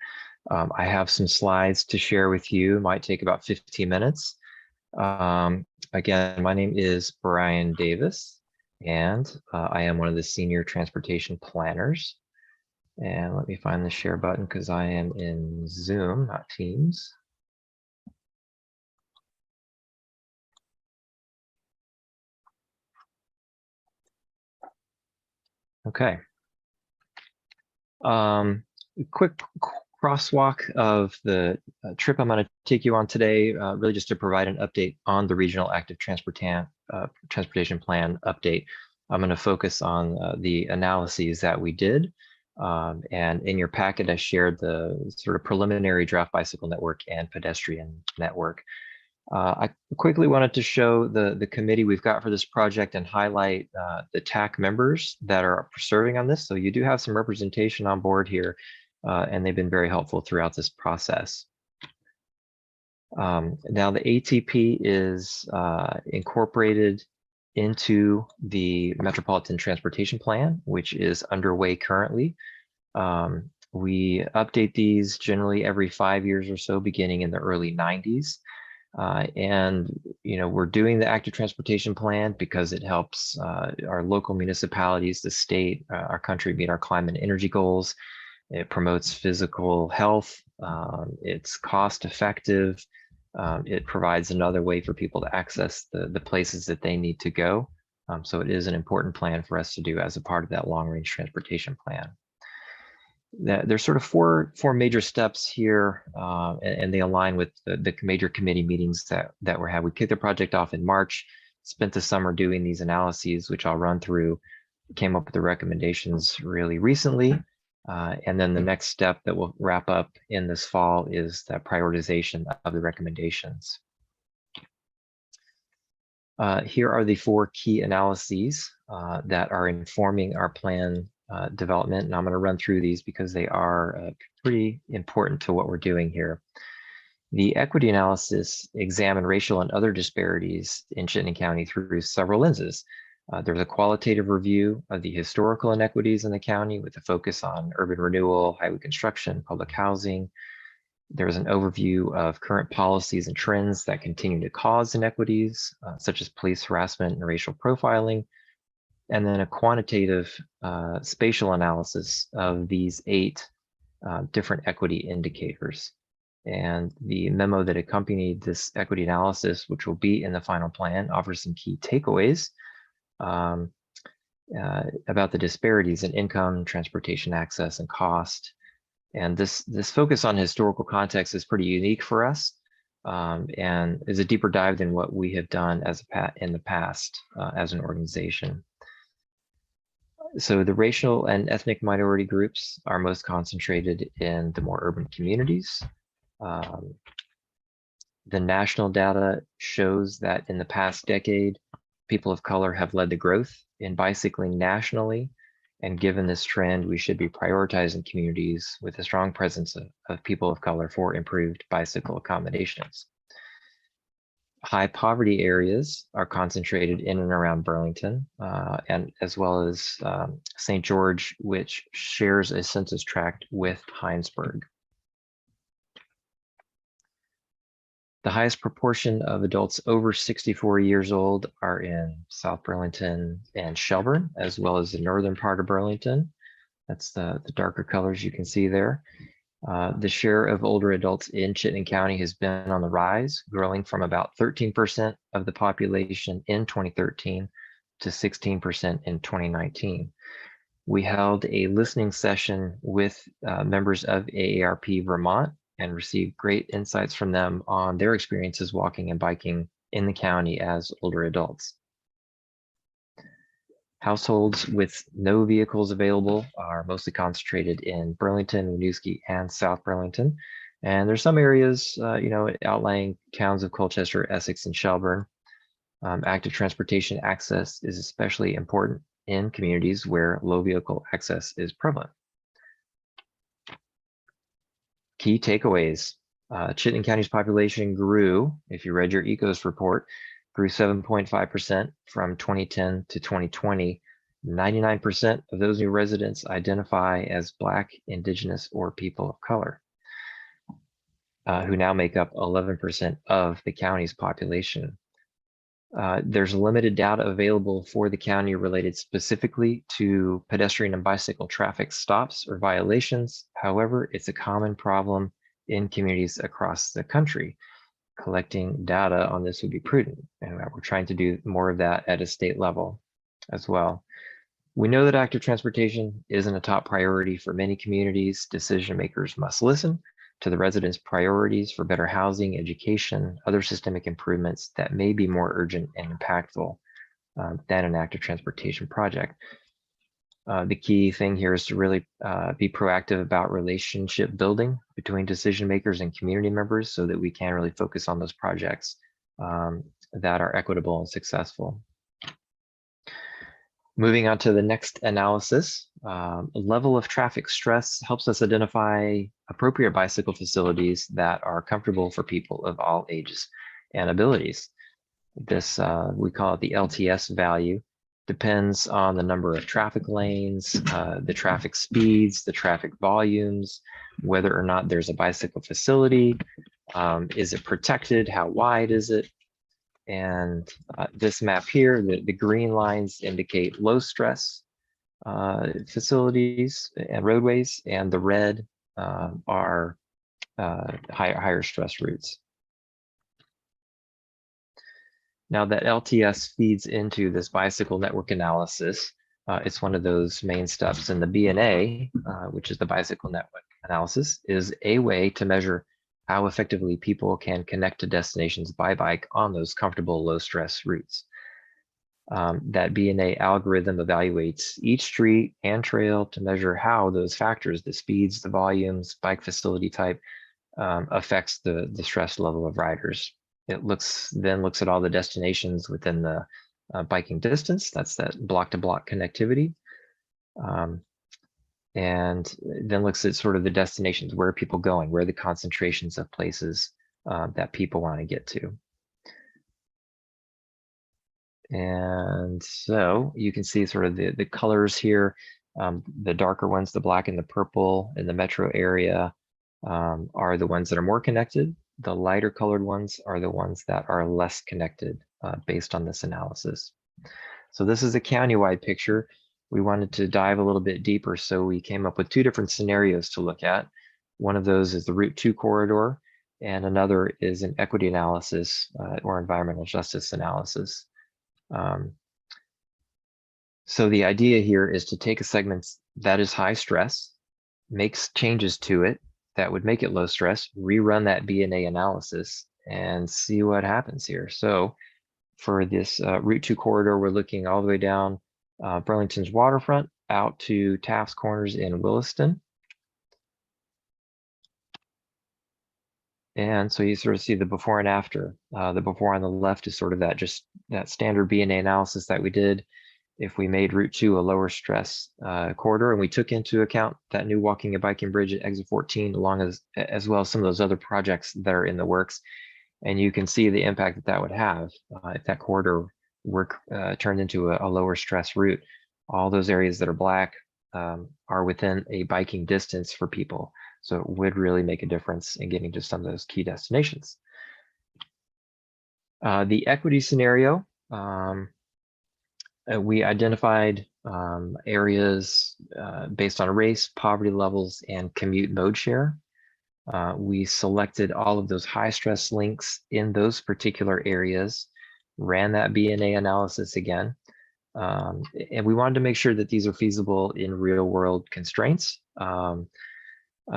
I have some slides to share with you. It might take about 15 minutes. Again, my name is Brian Davis, and I am one of the senior transportation planners. And let me find the share button because I am in Zoom, not Teams. Okay. Quick crosswalk of the trip I'm going to take you on today, really just to provide an update on the regional active transportation plan update. I'm going to focus on the analyses that we did. And in your packet, I shared the sort of preliminary draft bicycle network and pedestrian network. I quickly wanted to show the committee we've got for this project and highlight the TAC members that are serving on this. So you do have some representation on board here, and they've been very helpful throughout this process. Now the ATP is incorporated into the Metropolitan Transportation Plan, which is underway currently. We update these generally every 5 years or so, beginning in the early 90s. And, you know, we're doing the active transportation plan because it helps our local municipalities, the state, our country meet our climate and energy goals. It promotes physical health. It's cost effective. It provides another way for people to access the places that they need to go. So it is an important plan for us to do as a part of that long range transportation plan. There's sort of four major steps here, and they align with the major committee meetings that were had. We kicked the project off in March, spent the summer doing these analyses, which I'll run through, came up with the recommendations really recently. And then the next step that we'll wrap up in this fall is the prioritization of the recommendations. Here are the 4 key analyses that are informing our plan development, and I'm going to run through these because they are pretty important to what we're doing here. The equity analysis examined racial and other disparities in Chittenden County through several lenses. There's a qualitative review of the historical inequities in the county with a focus on urban renewal, highway construction, public housing. There's an overview of current policies and trends that continue to cause inequities, such as police harassment and racial profiling. And then a quantitative spatial analysis of these 8 different equity indicators. And the memo that accompanied this equity analysis, which will be in the final plan, offers some key takeaways about the disparities in income, transportation access, and cost. And this focus on historical context is pretty unique for us, and is a deeper dive than what we have done in the past as an organization. So the racial and ethnic minority groups are most concentrated in the more urban communities. The national data shows that in the past decade, people of color have led the growth in bicycling nationally. And given this trend, we should be prioritizing communities with a strong presence of people of color for improved bicycle accommodations. High poverty areas are concentrated in and around Burlington, and as well as St. George, which shares a census tract with Heinsberg. The highest proportion of adults over 64 years old are in South Burlington and Shelburne, as well as the northern part of Burlington. That's the darker colors you can see there. The share of older adults in Chittenden County has been on the rise, growing from about 13% of the population in 2013 to 16% in 2019. We held a listening session with members of AARP Vermont and received great insights from them on their experiences walking and biking in the county as older adults. Households with no vehicles available are mostly concentrated in Burlington, Winooski, and South Burlington. And there's some areas, outlying towns of Colchester, Essex, and Shelburne. Active transportation access is especially important in communities where low vehicle access is prevalent. Key takeaways. Chittenden County's population grew, if you read your ECOS report, grew 7.5% from 2010 to 2020. 99% of those new residents identify as Black, Indigenous, or people of color, who now make up 11% of the county's population. There's limited data available for the county related specifically to pedestrian and bicycle traffic stops or violations. However, it's a common problem in communities across the country. Collecting data on this would be prudent, and we're trying to do more of that at a state level as well. We know that active transportation isn't a top priority for many communities. Decision makers must listen to the residents' priorities for better housing, education, other systemic improvements that may be more urgent and impactful than an active transportation project. The key thing here is to really be proactive about relationship building between decision makers and community members so that we can really focus on those projects that are equitable and successful. Moving on to the next analysis, level of traffic stress helps us identify appropriate bicycle facilities that are comfortable for people of all ages and abilities. This, we call it the LTS value, depends on the number of traffic lanes, the traffic speeds, the traffic volumes, whether or not there's a bicycle facility, is it protected, how wide is it? And this map here, the green lines indicate low stress facilities and roadways, and the red are higher stress routes. Now that LTS feeds into this bicycle network analysis, it's one of those main steps, and the BNA, which is the bicycle network analysis, is a way to measure how effectively people can connect to destinations by bike on those comfortable low stress routes. That BNA algorithm evaluates each street and trail to measure how those factors, the speeds, the volumes, bike facility type, affects the stress level of riders. It then looks at all the destinations within the biking distance. That's that block-to-block connectivity. And then looks at sort of the destinations, where are people going, where are the concentrations of places that people want to get to. And so you can see sort of the colors here, the darker ones, the black and the purple in the metro area are the ones that are more connected. The lighter colored ones are the ones that are less connected based on this analysis. So this is a countywide picture. We wanted to dive a little bit deeper, so we came up with two different scenarios to look at. One of those is the Route 2 corridor, and another is an equity analysis or environmental justice analysis. So the idea here is to take a segment that is high stress, makes changes to it that would make it low stress, rerun that BNA analysis, and see what happens here. So for this Route 2 corridor, we're looking all the way down Burlington's waterfront out to Taft's Corners in Williston. And so you sort of see the before and after. The before on the left is sort of that standard BNA analysis that we did. If we made Route 2 a lower stress corridor, and we took into account that new walking and biking bridge at exit 14, along as well as some of those other projects that are in the works. And you can see the impact that that would have if that corridor were turned into a lower stress route. All those areas that are black are within a biking distance for people. So it would really make a difference in getting to some of those key destinations. The equity scenario, we identified areas based on race, poverty levels, and commute mode share. We selected all of those high stress links in those particular areas, ran that BNA analysis again, and we wanted to make sure that these are feasible in real world constraints,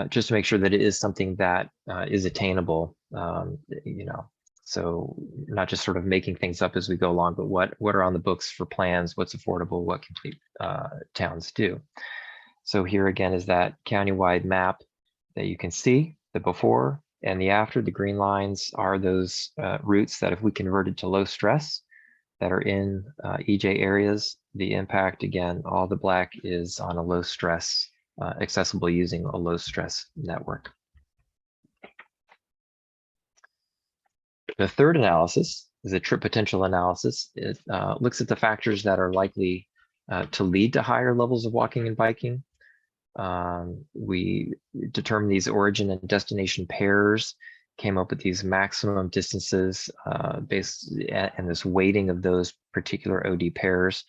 just to make sure that it is something that is attainable, so not just sort of making things up as we go along, but what are on the books for plans, what's affordable, what can towns do. So here again is that countywide map that you can see, the before and the after. The green lines are those routes that if we converted to low stress that are in EJ areas, the impact, again, all the black is on a low stress, accessible using a low stress network. The third analysis is a trip potential analysis. It looks at the factors that are likely to lead to higher levels of walking and biking. We determined these origin and destination pairs, came up with these maximum distances based and this weighting of those particular OD pairs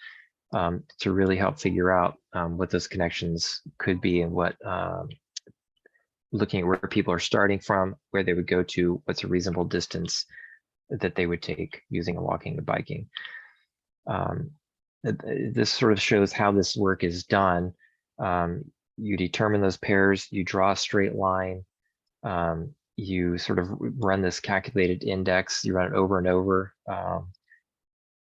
to really help figure out what those connections could be and what, looking at where people are starting from, where they would go to, what's a reasonable distance that they would take using a walking and biking. This sort of shows how this work is done. You determine those pairs, you draw a straight line, you sort of run this calculated index, you run it over and over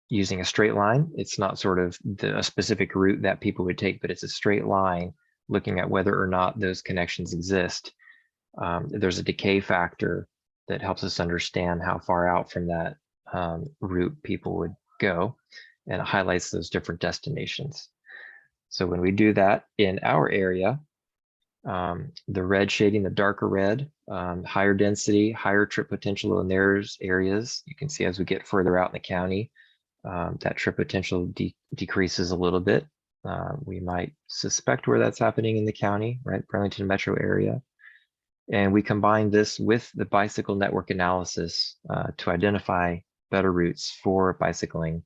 using a straight line. It's not sort of a specific route that people would take, but it's a straight line looking at whether or not those connections exist. There's a decay factor that helps us understand how far out from that route people would go, and it highlights those different destinations. So when we do that in our area, the red shading, the darker red, higher density, higher trip potential in those areas. You can see as we get further out in the county, that trip potential decreases a little bit. We might suspect where that's happening in the county, right? Burlington metro area. And we combine this with the bicycle network analysis to identify better routes for bicycling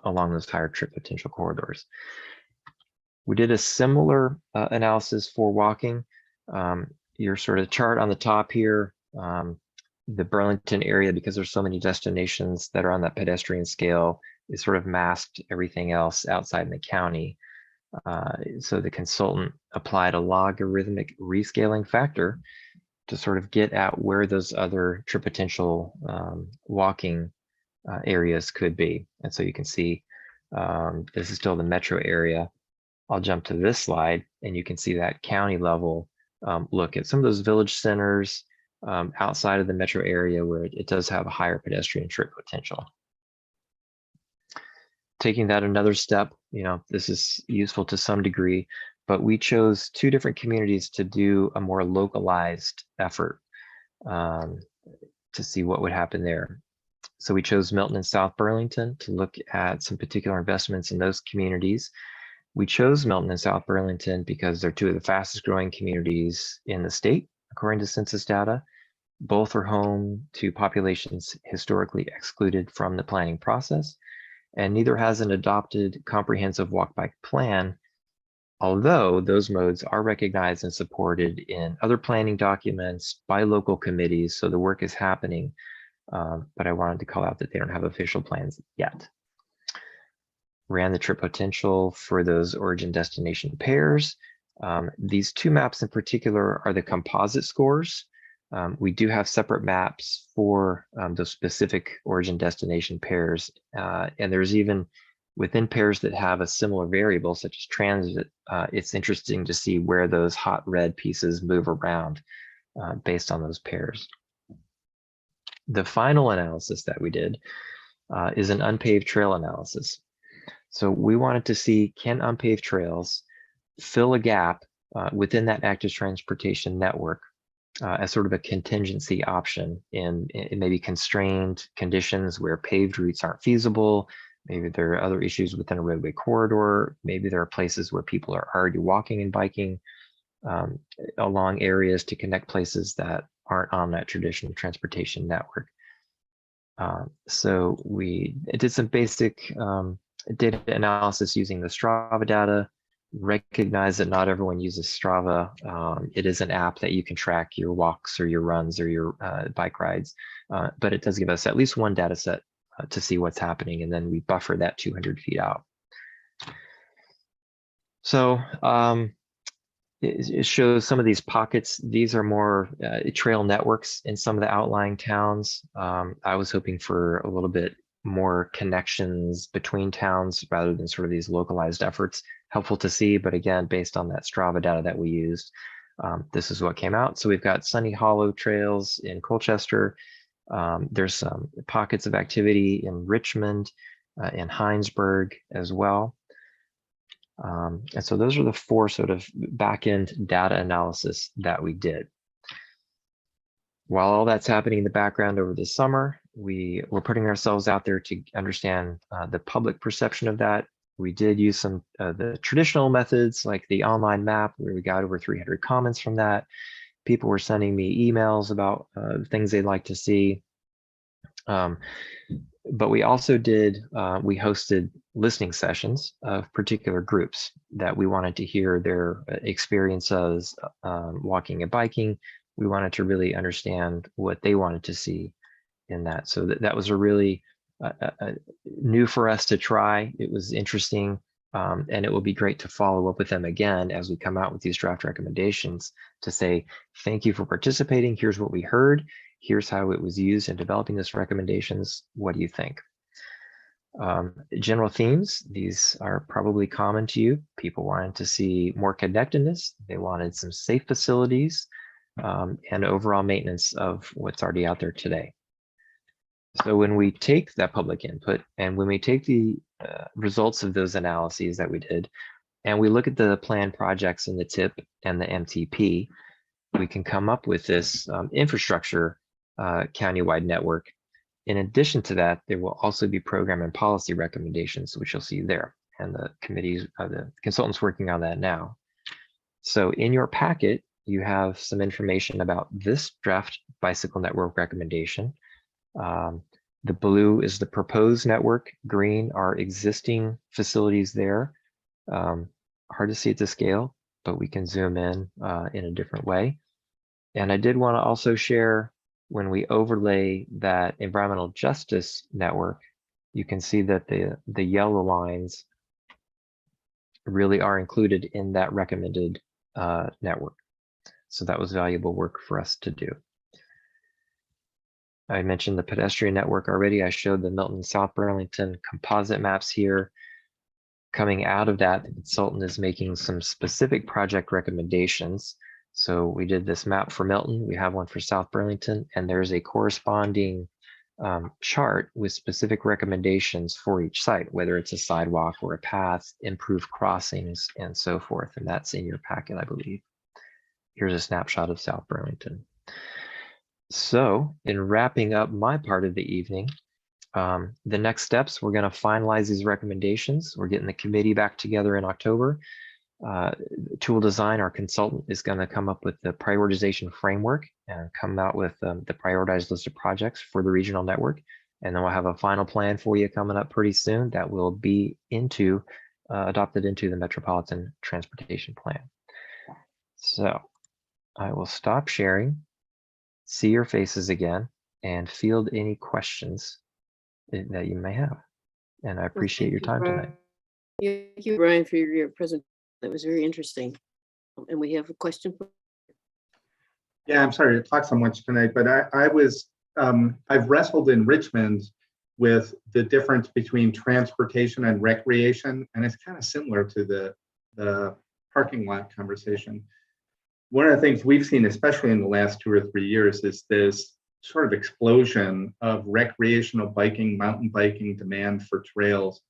along those higher trip potential corridors. We did a similar analysis for walking. Your sort of chart on the top here, the Burlington area, because there's so many destinations that are on that pedestrian scale, is sort of masked everything else outside in the county. So the consultant applied a logarithmic rescaling factor to sort of get at where those other trip potential walking areas could be. And so you can see this is still the metro area. I'll jump to this slide and you can see that county level look at some of those village centers outside of the metro area where it does have a higher pedestrian trip potential. Taking that another step, this is useful to some degree, but we chose two different communities to do a more localized effort to see what would happen there. So we chose Milton and South Burlington to look at some particular investments in those communities. We chose Milton and South Burlington because they're two of the fastest growing communities in the state, according to census data. Both are home to populations historically excluded from the planning process, and neither has an adopted comprehensive walk-bike plan, although those modes are recognized and supported in other planning documents by local committees, so the work is happening, but I wanted to call out that they don't have official plans yet. Ran the trip potential for those origin destination pairs. These two maps in particular are the composite scores. We do have separate maps for those specific origin destination pairs. And there's even Within pairs that have a similar variable, such as transit, it's interesting to see where those hot red pieces move around based on those pairs. The final analysis that we did is an unpaved trail analysis. So we wanted to see, can unpaved trails fill a gap within that active transportation network as sort of a contingency option in maybe constrained conditions where paved routes aren't feasible. Maybe there are other issues within a roadway corridor. Maybe there are places where people are already walking and biking along areas to connect places that aren't on that traditional transportation network. So we did some basic data analysis using the Strava data. Recognize that not everyone uses Strava. It is an app that you can track your walks or your runs or your bike rides, but it does give us at least one data set to see what's happening, and then we buffer that 200 feet out. So it shows some of these pockets. These are more trail networks in some of the outlying towns. I was hoping for a little bit more connections between towns rather than sort of these localized efforts. Helpful to see, but again, based on that Strava data that we used, this is what came out. So we've got Sunny Hollow trails in Colchester. There's some pockets of activity in Richmond, in Heinsberg as well. And so those are the four sort of back-end data analysis that we did. While all that's happening in the background over the summer, we were putting ourselves out there to understand the public perception of that. We did use some the traditional methods like the online map, where we got over 300 comments from that. People were sending me emails about things they'd like to see. But we also did, we hosted listening sessions of particular groups that we wanted to hear their experiences walking and biking. We wanted to really understand what they wanted to see in that. So that was a really new for us to try. It was interesting, and it will be great to follow up with them again as we come out with these draft recommendations to say, thank you for participating. Here's what we heard. Here's how it was used in developing these recommendations. What do you think? General themes, these are probably common to you. People wanted to see more connectedness. They wanted some safe facilities and overall maintenance of what's already out there today. So when we take that public input and when we take the results of those analyses that we did, and we look at the planned projects in the TIP and the MTP, we can come up with this infrastructure countywide network. In addition to that, there will also be program and policy recommendations, which you'll see there, and the committees, the consultants working on that now. So in your packet, you have some information about this draft bicycle network recommendation. The blue is the proposed network, green are existing facilities there. Hard to see at the scale, but we can zoom in a different way. And I did want to also share, when we overlay that environmental justice network, you can see that the yellow lines really are included in that recommended network. So that was valuable work for us to do. I mentioned the pedestrian network already. I showed the Milton South Burlington composite maps here. Coming out of that, the consultant is making some specific project recommendations. So we did this map for Milton. We have one for South Burlington, and there's a corresponding chart with specific recommendations for each site, whether it's a sidewalk or a path, improved crossings, and so forth. And that's in your packet, I believe. Here's a snapshot of South Burlington. So in wrapping up my part of the evening, the next steps, we're going to finalize these recommendations. We're getting the committee back together in October. Tool design, our consultant is going to come up with the prioritization framework and come out with the prioritized list of projects for the regional network. And then we'll have a final plan for you coming up pretty soon that will be adopted into the Metropolitan Transportation Plan. So I will stop sharing, see your faces again, and field any questions that you may have. And I appreciate your time tonight. Thank you, Brian, for your presentation. That was very interesting. And we have a question. Yeah, I'm sorry to talk so much tonight, but I've wrestled in Richmond with the difference between transportation and recreation, and it's kind of similar to the parking lot conversation. One of the things we've seen, especially in the last 2 or 3 years, is this sort of explosion of recreational biking, mountain biking demand for trails.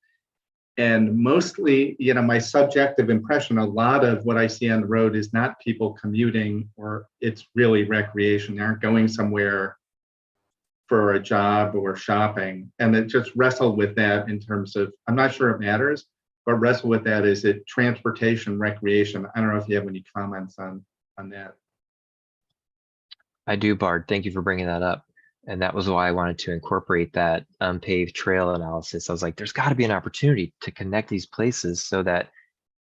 And mostly, you know, my subjective impression, a lot of what I see on the road is not people commuting, or it's really recreation. They aren't going somewhere for a job or shopping. And it just wrestled with that in terms of, I'm not sure it matters, but wrestle with that. Is it transportation, recreation? I don't know if you have any comments on that. I do, Bard. Thank you for bringing that up. And that was why I wanted to incorporate that unpaved trail analysis. I was like, there's got to be an opportunity to connect these places so that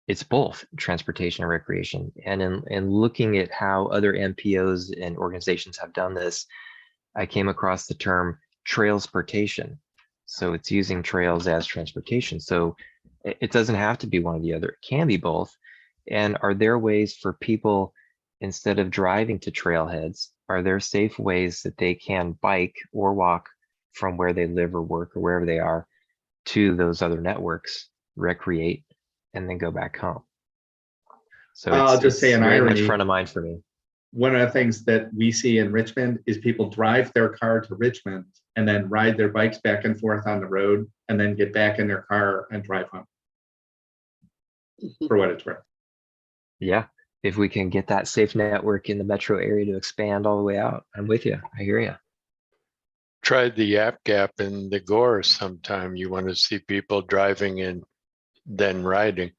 it's both transportation and recreation. And in looking at how other MPOs and organizations have done this, I came across the term trailsportation. So it's using trails as transportation. So it doesn't have to be one or the other. It can be both. And are there ways for people, instead of driving to trailheads, are there safe ways that they can bike or walk from where they live or work or wherever they are to those other networks, recreate, and then go back home? So I'll just say an very much irony. front of mind for me. One of the things that we see in Richmond is people drive their car to Richmond and then ride their bikes back and forth on the road and then get back in their car and drive home, for what it's worth. Yeah, if we can get that safe network in the metro area to expand all the way out, I'm with you. I hear you. Tried the App Gap in the Gore sometime. You want to see people driving and then riding.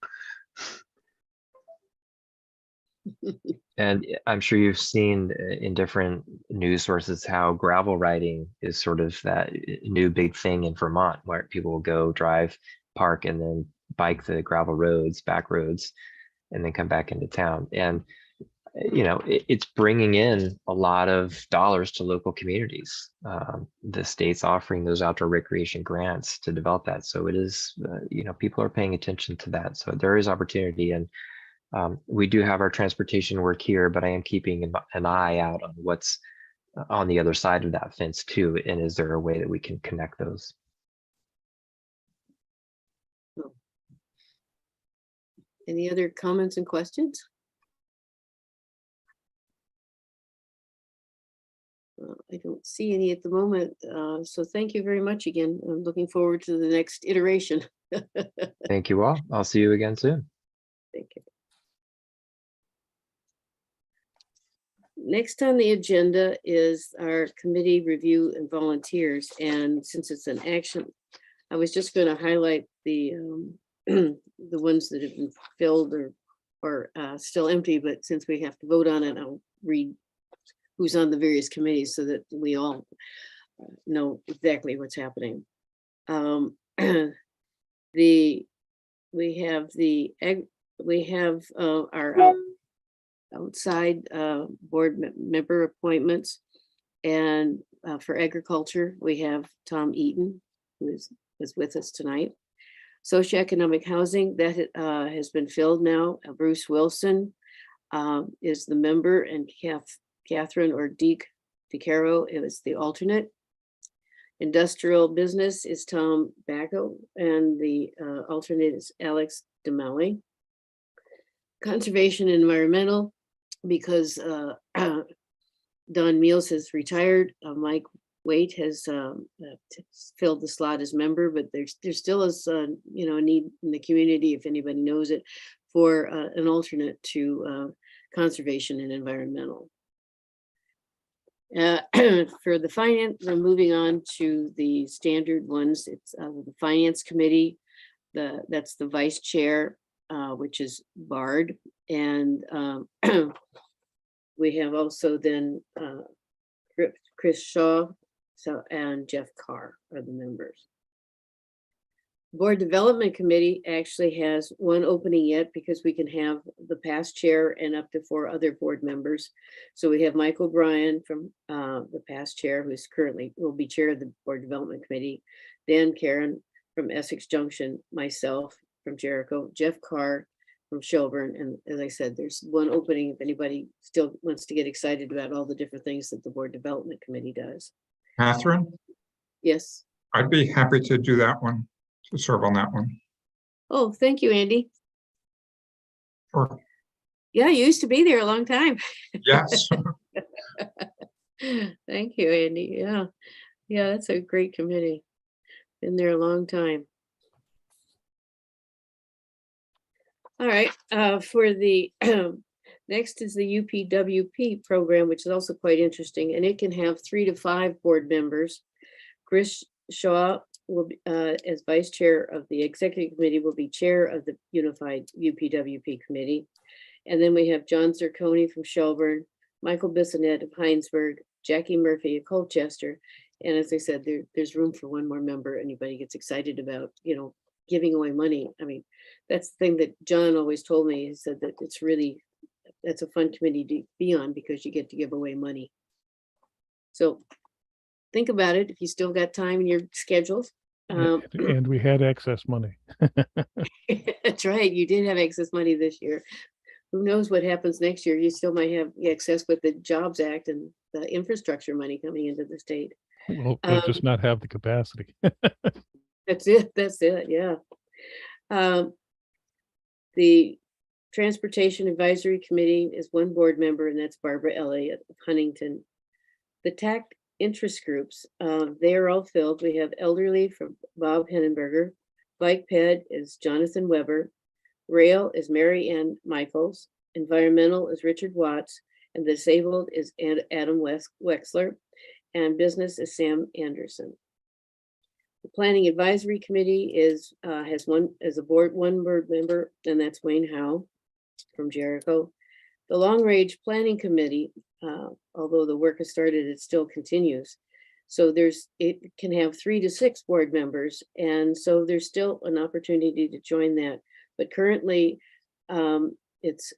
And I'm sure you've seen in different news sources how gravel riding is sort of that new big thing in Vermont, where people will go drive, park, and then bike the gravel roads, back roads, and then come back into town. And, you know, it's bringing in a lot of dollars to local communities. The state's offering those outdoor recreation grants to develop that. So it is, you know, people are paying attention to that. So there is opportunity. And we do have our transportation work here, but I am keeping an eye out on what's on the other side of that fence too. And is there a way that we can connect those? Any other comments and questions? I don't see any at the moment. So thank you very much again. I'm looking forward to the next iteration. Thank you all. I'll see you again soon. Thank you. Next on the agenda is our committee review and volunteers. And since it's an action, I was just going to highlight the the ones that have been filled or still empty, but since we have to vote on it, I'll read who's on the various committees so that we all know exactly what's happening. We have our outside board member appointments, and for agriculture we have Tom Eaton, who is with us tonight. Socioeconomic housing, that has been filled now. Bruce Wilson is the member, and Catherine or Deke DeCaro is the alternate. Industrial business is Tom Bacco, and the alternate is Alex DeMelli. Conservation and environmental, because Don Meals has retired, Mike Waite has filled the slot as member, but there still is you know, a need in the community, if anybody knows it, for an alternate to conservation and environmental. For the finance, we're moving on to the standard ones. It's the finance committee. That's the vice chair, which is Bard, and we have also then Chris Shaw, and Jeff Carr are the members. Board Development Committee actually has one opening yet, because we can have the past chair and up to 4 other board members. So we have Michael Bryan from the past chair, who's currently will be chair of the Board Development Committee, Dan Karen from Essex Junction, myself from Jericho, Jeff Carr from Shelburne, and as I said, there's one opening if anybody still wants to get excited about all the different things that the Board Development Committee does. Catherine, Yes. I'd be happy to do that one, to serve on that one. Oh, thank you, Andy. Sure. Yeah, you used to be there a long time. Yes. Thank you, Andy. Yeah. Yeah, that's a great committee. Been there a long time. All right, for the next is the UPWP program, which is also quite interesting, and it can have 3 to 5 board members. Chris Shaw will be, as vice chair of the executive committee, will be chair of the unified UPWP committee. And then we have John Zirconi from Shelburne, Michael Bissonette of Heinsberg, Jackie Murphy of Colchester. And as I said, there's room for one more member. Anybody gets excited about, giving away money. I mean, that's the thing that John always told me. He said that that's a fun committee to be on because you get to give away money. So think about it if you still got time in your schedules. And we had excess money. That's right. You did have excess money this year. Who knows what happens next year? You still might have excess with the Jobs Act and the infrastructure money coming into the state. We'll just not have the capacity. That's it. That's it. Yeah. The Transportation Advisory Committee is one board member, and that's Barbara Elliott of Huntington. The TAC interest groups, they are all filled. We have Elderly from Bob Hennenberger. Bike Ped is Jonathan Weber. Rail is Mary Ann Michaels. Environmental is Richard Watts. And the Disabled is Adam Wexler. And Business is Sam Anderson. The Planning Advisory Committee has one board member, and that's Wayne Howe from Jericho. The Long Range Planning Committee, although the work has started, it still continues. So it can have 3 to 6 board members, and so there's still an opportunity to join that. But currently, it's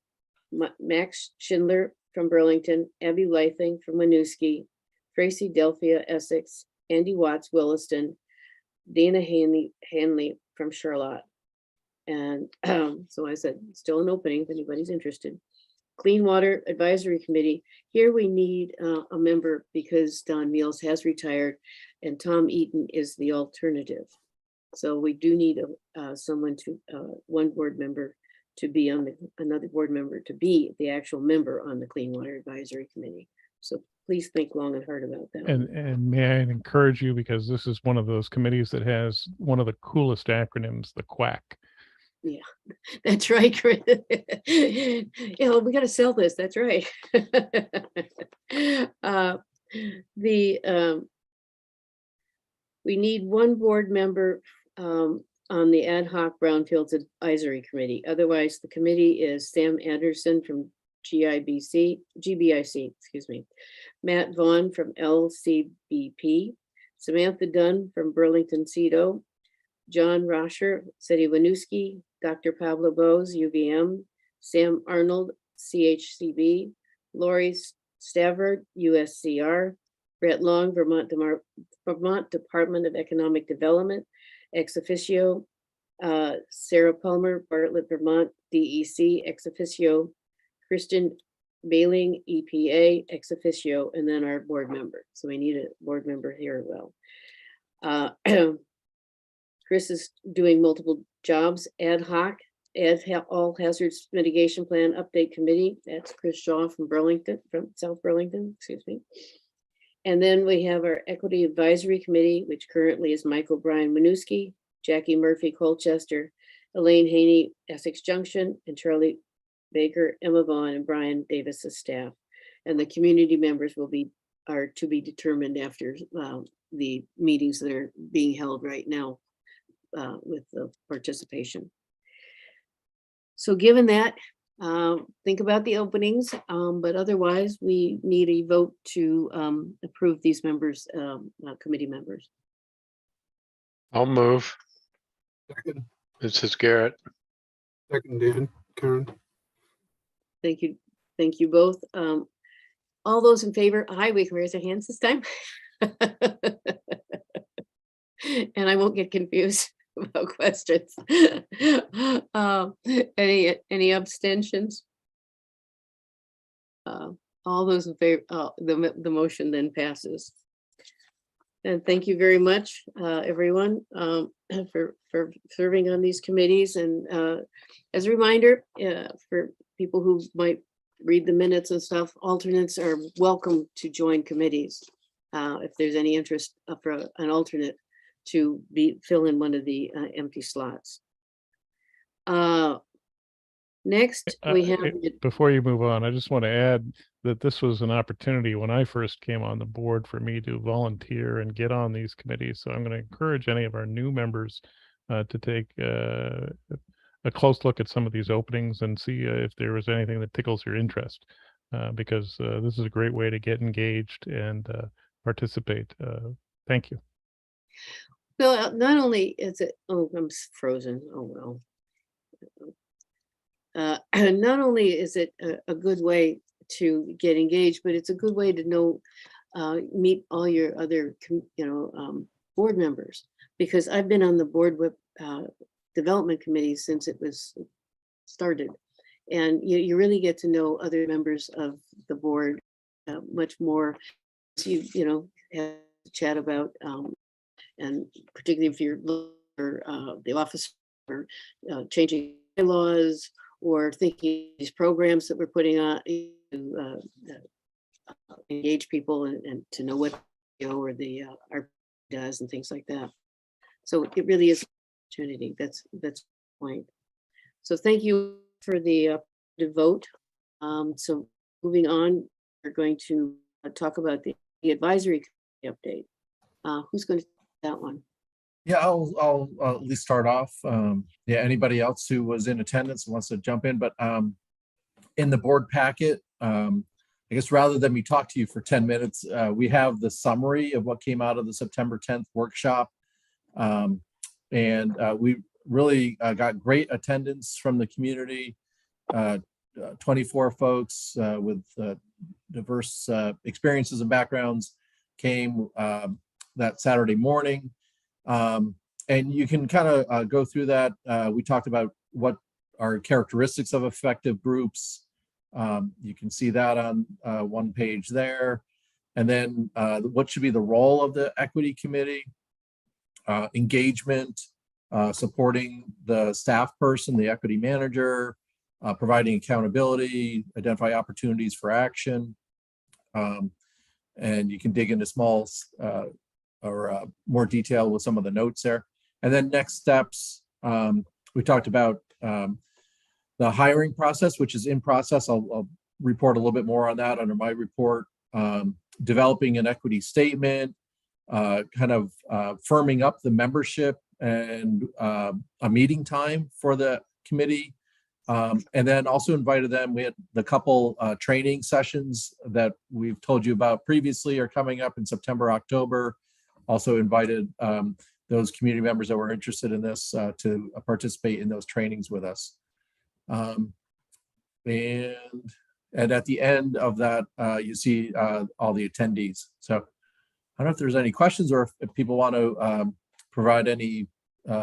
Max Schindler from Burlington, Abby Lything from Winooski, Tracy Delphia, Essex, Andy Watts, Williston, Dana Hanley from Charlotte. And so I said, still an opening if anybody's interested. Clean Water Advisory Committee. Here we need a member because Don Meals has retired and Tom Eaton is the alternative. So we do need one board member to be on another board member to be the actual member on the Clean Water Advisory Committee. So please think long and hard about that. And may I encourage you, because this is one of those committees that has one of the coolest acronyms, the QUAC. Yeah, that's right, Chris. Yeah, we got to sell this. That's right. We need one board member on the Ad Hoc Brownfields Advisory Committee. Otherwise, the committee is Sam Anderson from GBIC, excuse me, Matt Vaughn from LCBP, Samantha Dunn from Burlington CEDO, John Rosher, City of Winooski, Dr. Pablo Bose, UVM, Sam Arnold, CHCB, Lori Stavert, USCR, Brett Long, Vermont Department of Economic Development, ex officio, Sarah Palmer, Bartlett, Vermont, DEC, ex officio, Kristen Bailing, EPA, ex officio, and then our board member. So we need a board member here as well. Chris is doing multiple jobs, ad hoc, all hazards mitigation plan update committee. That's Chris Shaw from Burlington, from South Burlington, excuse me. And then we have our equity advisory committee, which currently is Michael Brian Winooski, Jackie Murphy, Colchester, Elaine Haney, Essex Junction, and Charlie Baker, Emma Vaughn, and Brian Davis's staff. And the community members are to be determined after the meetings that are being held right now with the participation. So given that, think about the openings, but otherwise we need a vote to approve these members, committee members. I'll move. Second, This is Garrett. second, Dan, Karen. Thank you. Thank you both. All those in favor, aye, we can raise our hands this time. And I won't get confused about questions. Any abstentions? All those in favor, the motion then passes. And thank you very much, everyone, for serving on these committees. And as a reminder, for people who might read the minutes and stuff, alternates are welcome to join committees. If there's any interest for an alternate to fill in one of the empty slots. Next, we have. Before you move on, I just want to add that this was an opportunity when I first came on the board for me to volunteer and get on these committees. So I'm going to encourage any of our new members to take a close look at some of these openings and see if there was anything that tickles your interest, because this is a great way to get engaged and participate. Thank you. Well, not only is it, oh, I'm frozen. Oh, well. Not only is it a good way to get engaged, but it's a good way to know, meet all your other, board members, because I've been on the board with development committee since it was started. And you really get to know other members of the board much more. So you have to chat about, and particularly if you're looking for the office for changing bylaws or thinking these programs that we're putting on to engage people and to know what or the art does and things like that. So it really is an opportunity. That's the point. So thank you for the vote. So moving on, we're going to talk about the advisory update. Who's going to do that one? Yeah, I'll at least start off. Yeah, anybody else who was in attendance wants to jump in, but in the board packet, I guess rather than me talk to you for 10 minutes, we have the summary of what came out of the September 10th workshop. And we really got great attendance from the community, 24 folks with diverse experiences and backgrounds came that Saturday morning. And you can kind of go through that. We talked about what are characteristics of effective groups. You can see that on one page there. And then what should be the role of the equity committee, engagement, supporting the staff person, the equity manager, providing accountability, identify opportunities for action. And you can dig into small or more detail with some of the notes there. And then next steps, we talked about the hiring process, which is in process. I'll report a little bit more on that under my report. Developing an equity statement, kind of firming up the membership and a meeting time for the committee. And then also invited them. We had the couple training sessions that we've told you about previously are coming up in September, October. Also invited those community members that were interested in this to participate in those trainings with us. And at the end of that, you see all the attendees. So I don't know if there's any questions or if people want to provide any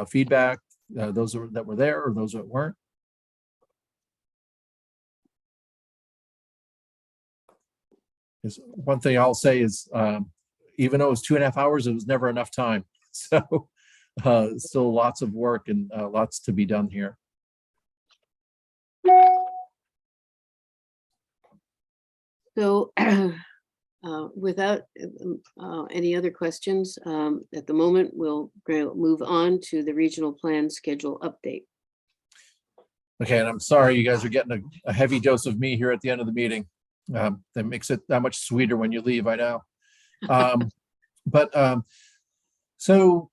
feedback, those that were there or those that weren't. One thing I'll say is, even though it was 2.5 hours, it was never enough time. So still lots of work and lots to be done here. So without any other questions, at the moment, we'll move on to the regional plan schedule update. Okay, and I'm sorry you guys are getting a heavy dose of me here at the end of the meeting. That makes it that much sweeter when you leave, I know. So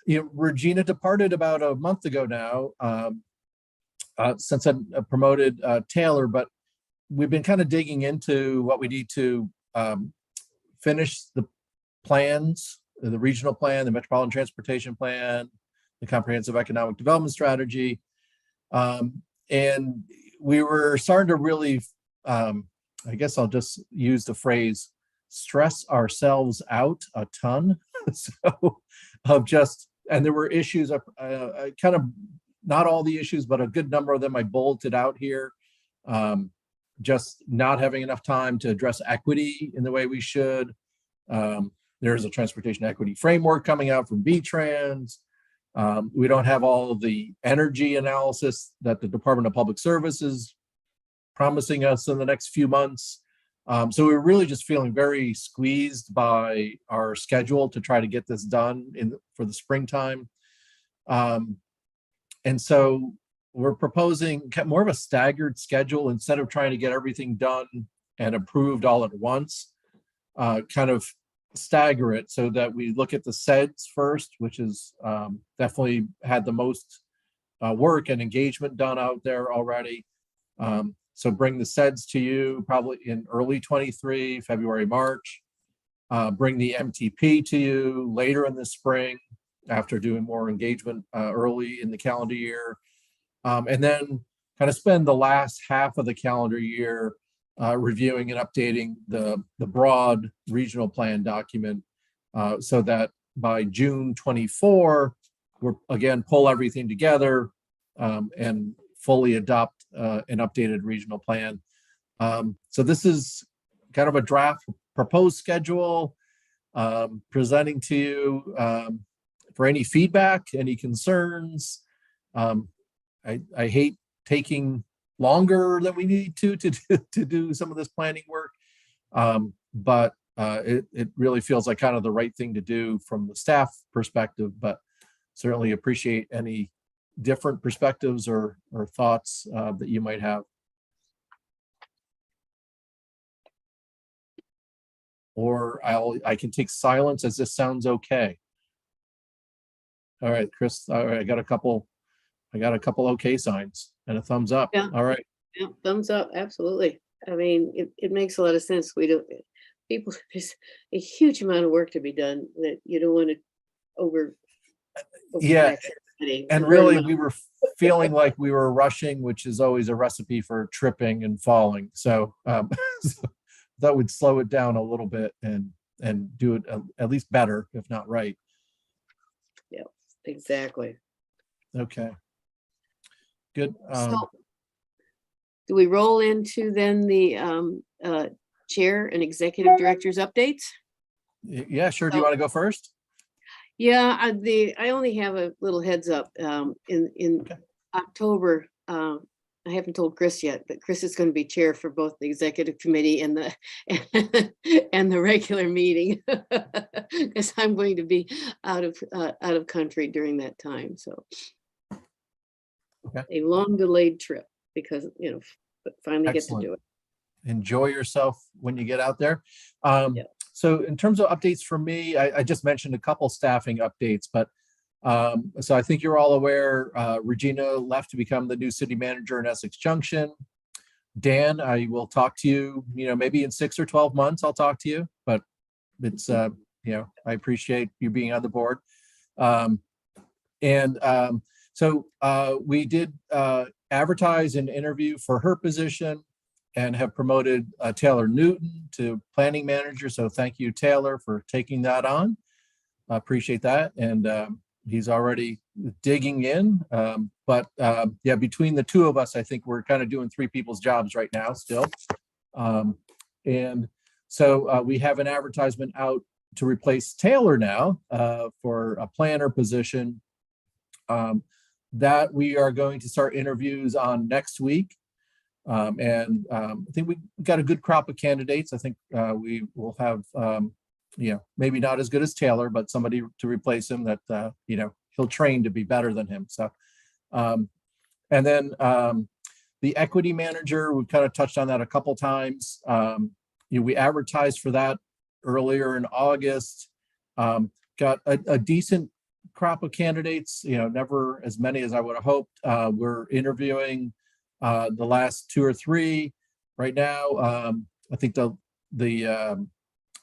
Regina departed about a month ago now, since I promoted Taylor, but we've been kind of digging into what we need to finish the plans, the regional plan, the metropolitan transportation plan, the comprehensive economic development strategy. And we were starting to really, I guess I'll just use the phrase, stress ourselves out a ton. So and there were issues, kind of not all the issues, but a good number of them I bolted out here. Just not having enough time to address equity in the way we should. There's a transportation equity framework coming out from VTrans. We don't have all of the energy analysis that the Department of Public Service is promising us in the next few months. So we're really just feeling very squeezed by our schedule to try to get this done for the springtime. And so we're proposing more of a staggered schedule instead of trying to get everything done and approved all at once, kind of stagger it so that we look at the SEDS first, which is definitely had the most work and engagement done out there already. So bring the SEDS to you probably in early 23, February, March. Bring the MTP to you later in the spring after doing more engagement early in the calendar year. And then kind of spend the last half of the calendar year reviewing and updating the broad regional plan document so that by June 24, we're again pull everything together and fully adopt an updated regional plan. So this is kind of a draft proposed schedule presenting to you for any feedback, any concerns. I hate taking longer than we need to do some of this planning work, but it really feels like kind of the right thing to do from the staff perspective, but certainly appreciate any different perspectives or thoughts that you might have. Or I can take silence as this sounds okay. All right, Chris, all right, I got a couple okay signs and a thumbs up. Yeah. All right. Yeah, thumbs up, absolutely. I mean, it makes a lot of sense. People, there's a huge amount of work to be done that you don't want to over. Yeah, and really we were feeling like we were rushing, which is always a recipe for tripping and falling. So, so that would slow it down a little bit and do it at least better, if not right. Yeah, exactly. Okay. Good. So, do we roll into then the chair and executive director's updates? Yeah, sure. Do you want to go first? Yeah, I only have a little heads up. In October, I haven't told Chris yet, but Chris is going to be chair for both the executive committee and the regular meeting because I'm going to be out of country during that time. So a long delayed trip because but finally Excellent. get to do it. Enjoy yourself when you get out there. So in terms of updates from me, I just mentioned a couple staffing updates, but so I think you're all aware, Regina left to become the new city manager in Essex Junction. Dan, I will talk to you, maybe in 6 or 12 months, I'll talk to you, but it's, I appreciate you being on the board. So we did advertise an interview for her position and have promoted Taylor Newton to planning manager. So thank you, Taylor, for taking that on. I appreciate that. And he's already digging in. Yeah, between the two of us, I think we're kind of doing 3 people's jobs right now still. And so we have an advertisement out to replace Taylor now for a planner position that we are going to start interviews on next week. I think we got a good crop of candidates. I think we will have, maybe not as good as Taylor, but somebody to replace him that, he'll train to be better than him. So, and then the equity manager, we kind of touched on that a couple times. We advertised for that earlier in August, got a decent crop of candidates, never as many as I would have hoped. We're interviewing the last 2 or 3 right now. I think the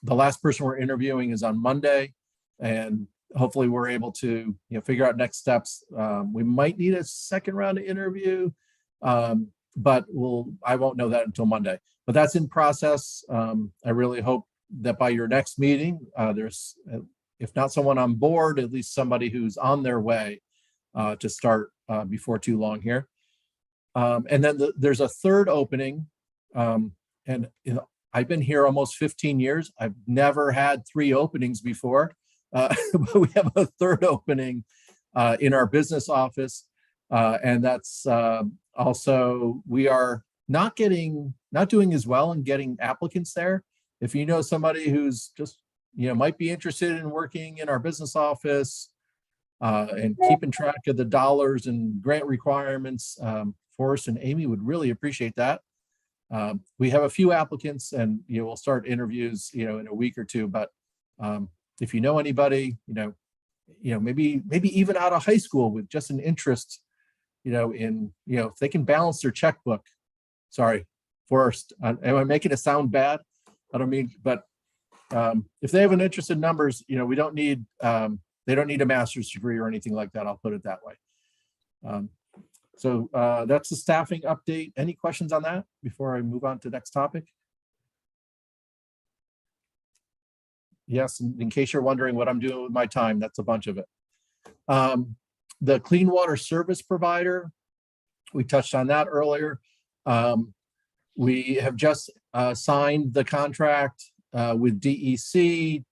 last person we're interviewing is on Monday, and hopefully we're able to figure out next steps. We might need a second round of interview, but I won't know that until Monday. But that's in process. I really hope that by your next meeting, there's, if not someone on board, at least somebody who's on their way to start before too long here. And then there's a third opening, and I've been here almost 15 years. I've never had 3 openings before, but we have a 3rd opening in our business office. And that's also, we are not doing as well in getting applicants there. If you know somebody who's just, might be interested in working in our business office and keeping track of the dollars and grant requirements, Forrest and Amy would really appreciate that. We have a few applicants, and we'll start interviews, in a week or 2. But if you know anybody, maybe even out of high school with just an interest, if they can balance their checkbook. Sorry, Forrest, am I making it sound bad? I don't mean, but if they have an interest in numbers, we don't need, they don't need a master's degree or anything like that. I'll put it that way. So that's the staffing update. Any questions on that before I move on to the next topic? Yes, in case you're wondering what I'm doing with my time, that's a bunch of it. The clean water service provider, we touched on that earlier. We have just signed the contract with DEC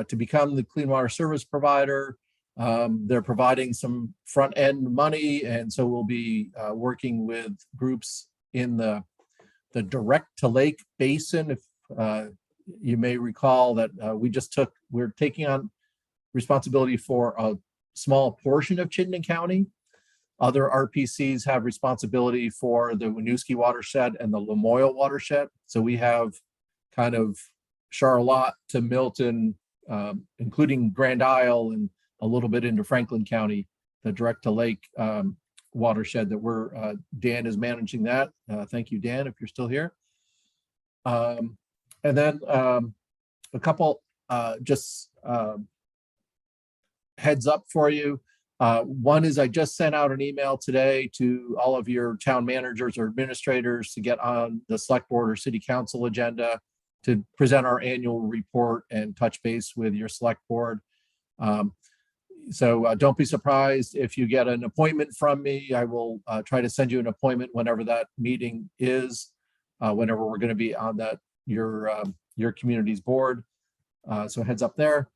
to become the clean water service provider. They're providing some front end money, and so we'll be working with groups in the direct to lake basin. If you may recall that we're taking on responsibility for a small portion of Chittenden County. Other RPCs have responsibility for the Winooski watershed and the Lamoille watershed. So we have kind of Charlotte to Milton, including Grand Isle and a little bit into Franklin County, the direct to lake watershed that Dan is managing that. Thank you, Dan, if you're still here. And then a couple heads up for you. One is I just sent out an email today to all of your town managers or administrators to get on the select board or city council agenda to present our annual report and touch base with your select board. So don't be surprised if you get an appointment from me. I will try to send you an appointment whenever that meeting is, whenever we're going to be on that your community's board. So heads up there.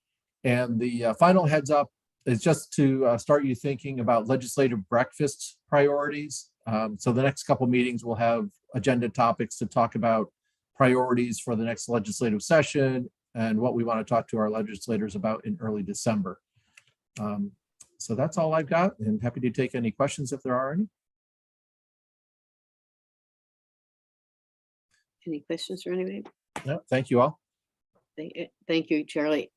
And the final heads up is just to start you thinking about legislative breakfast priorities. So the next couple meetings will have agenda topics to talk about priorities for the next legislative session and what we want to talk to our legislators about in early December. So that's all I've got, and happy to take any questions if there are any. Any questions for anybody? No, thank you all. Thank you, Charlie.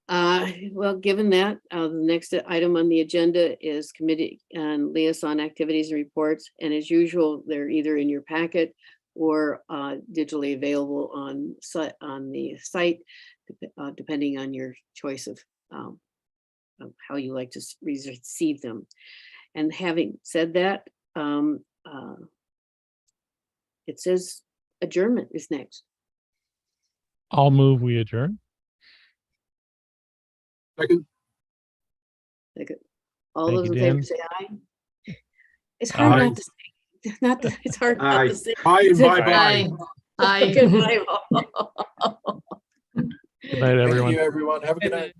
Well, given that, the next item on the agenda is committee and liaison activities and reports. And as usual, they're either in your packet or digitally available on the site, depending on your choice of how you like to receive them. And having said that, it says adjournment is next. I'll move, we adjourn. Second. All Thank those you, in favor Dan. say aye. It's hard Aye. not to say. It's hard not Aye. to say. Aye and Say bye-bye. I Goodbye. Good night, everyone. Thank you, everyone. Have a good night.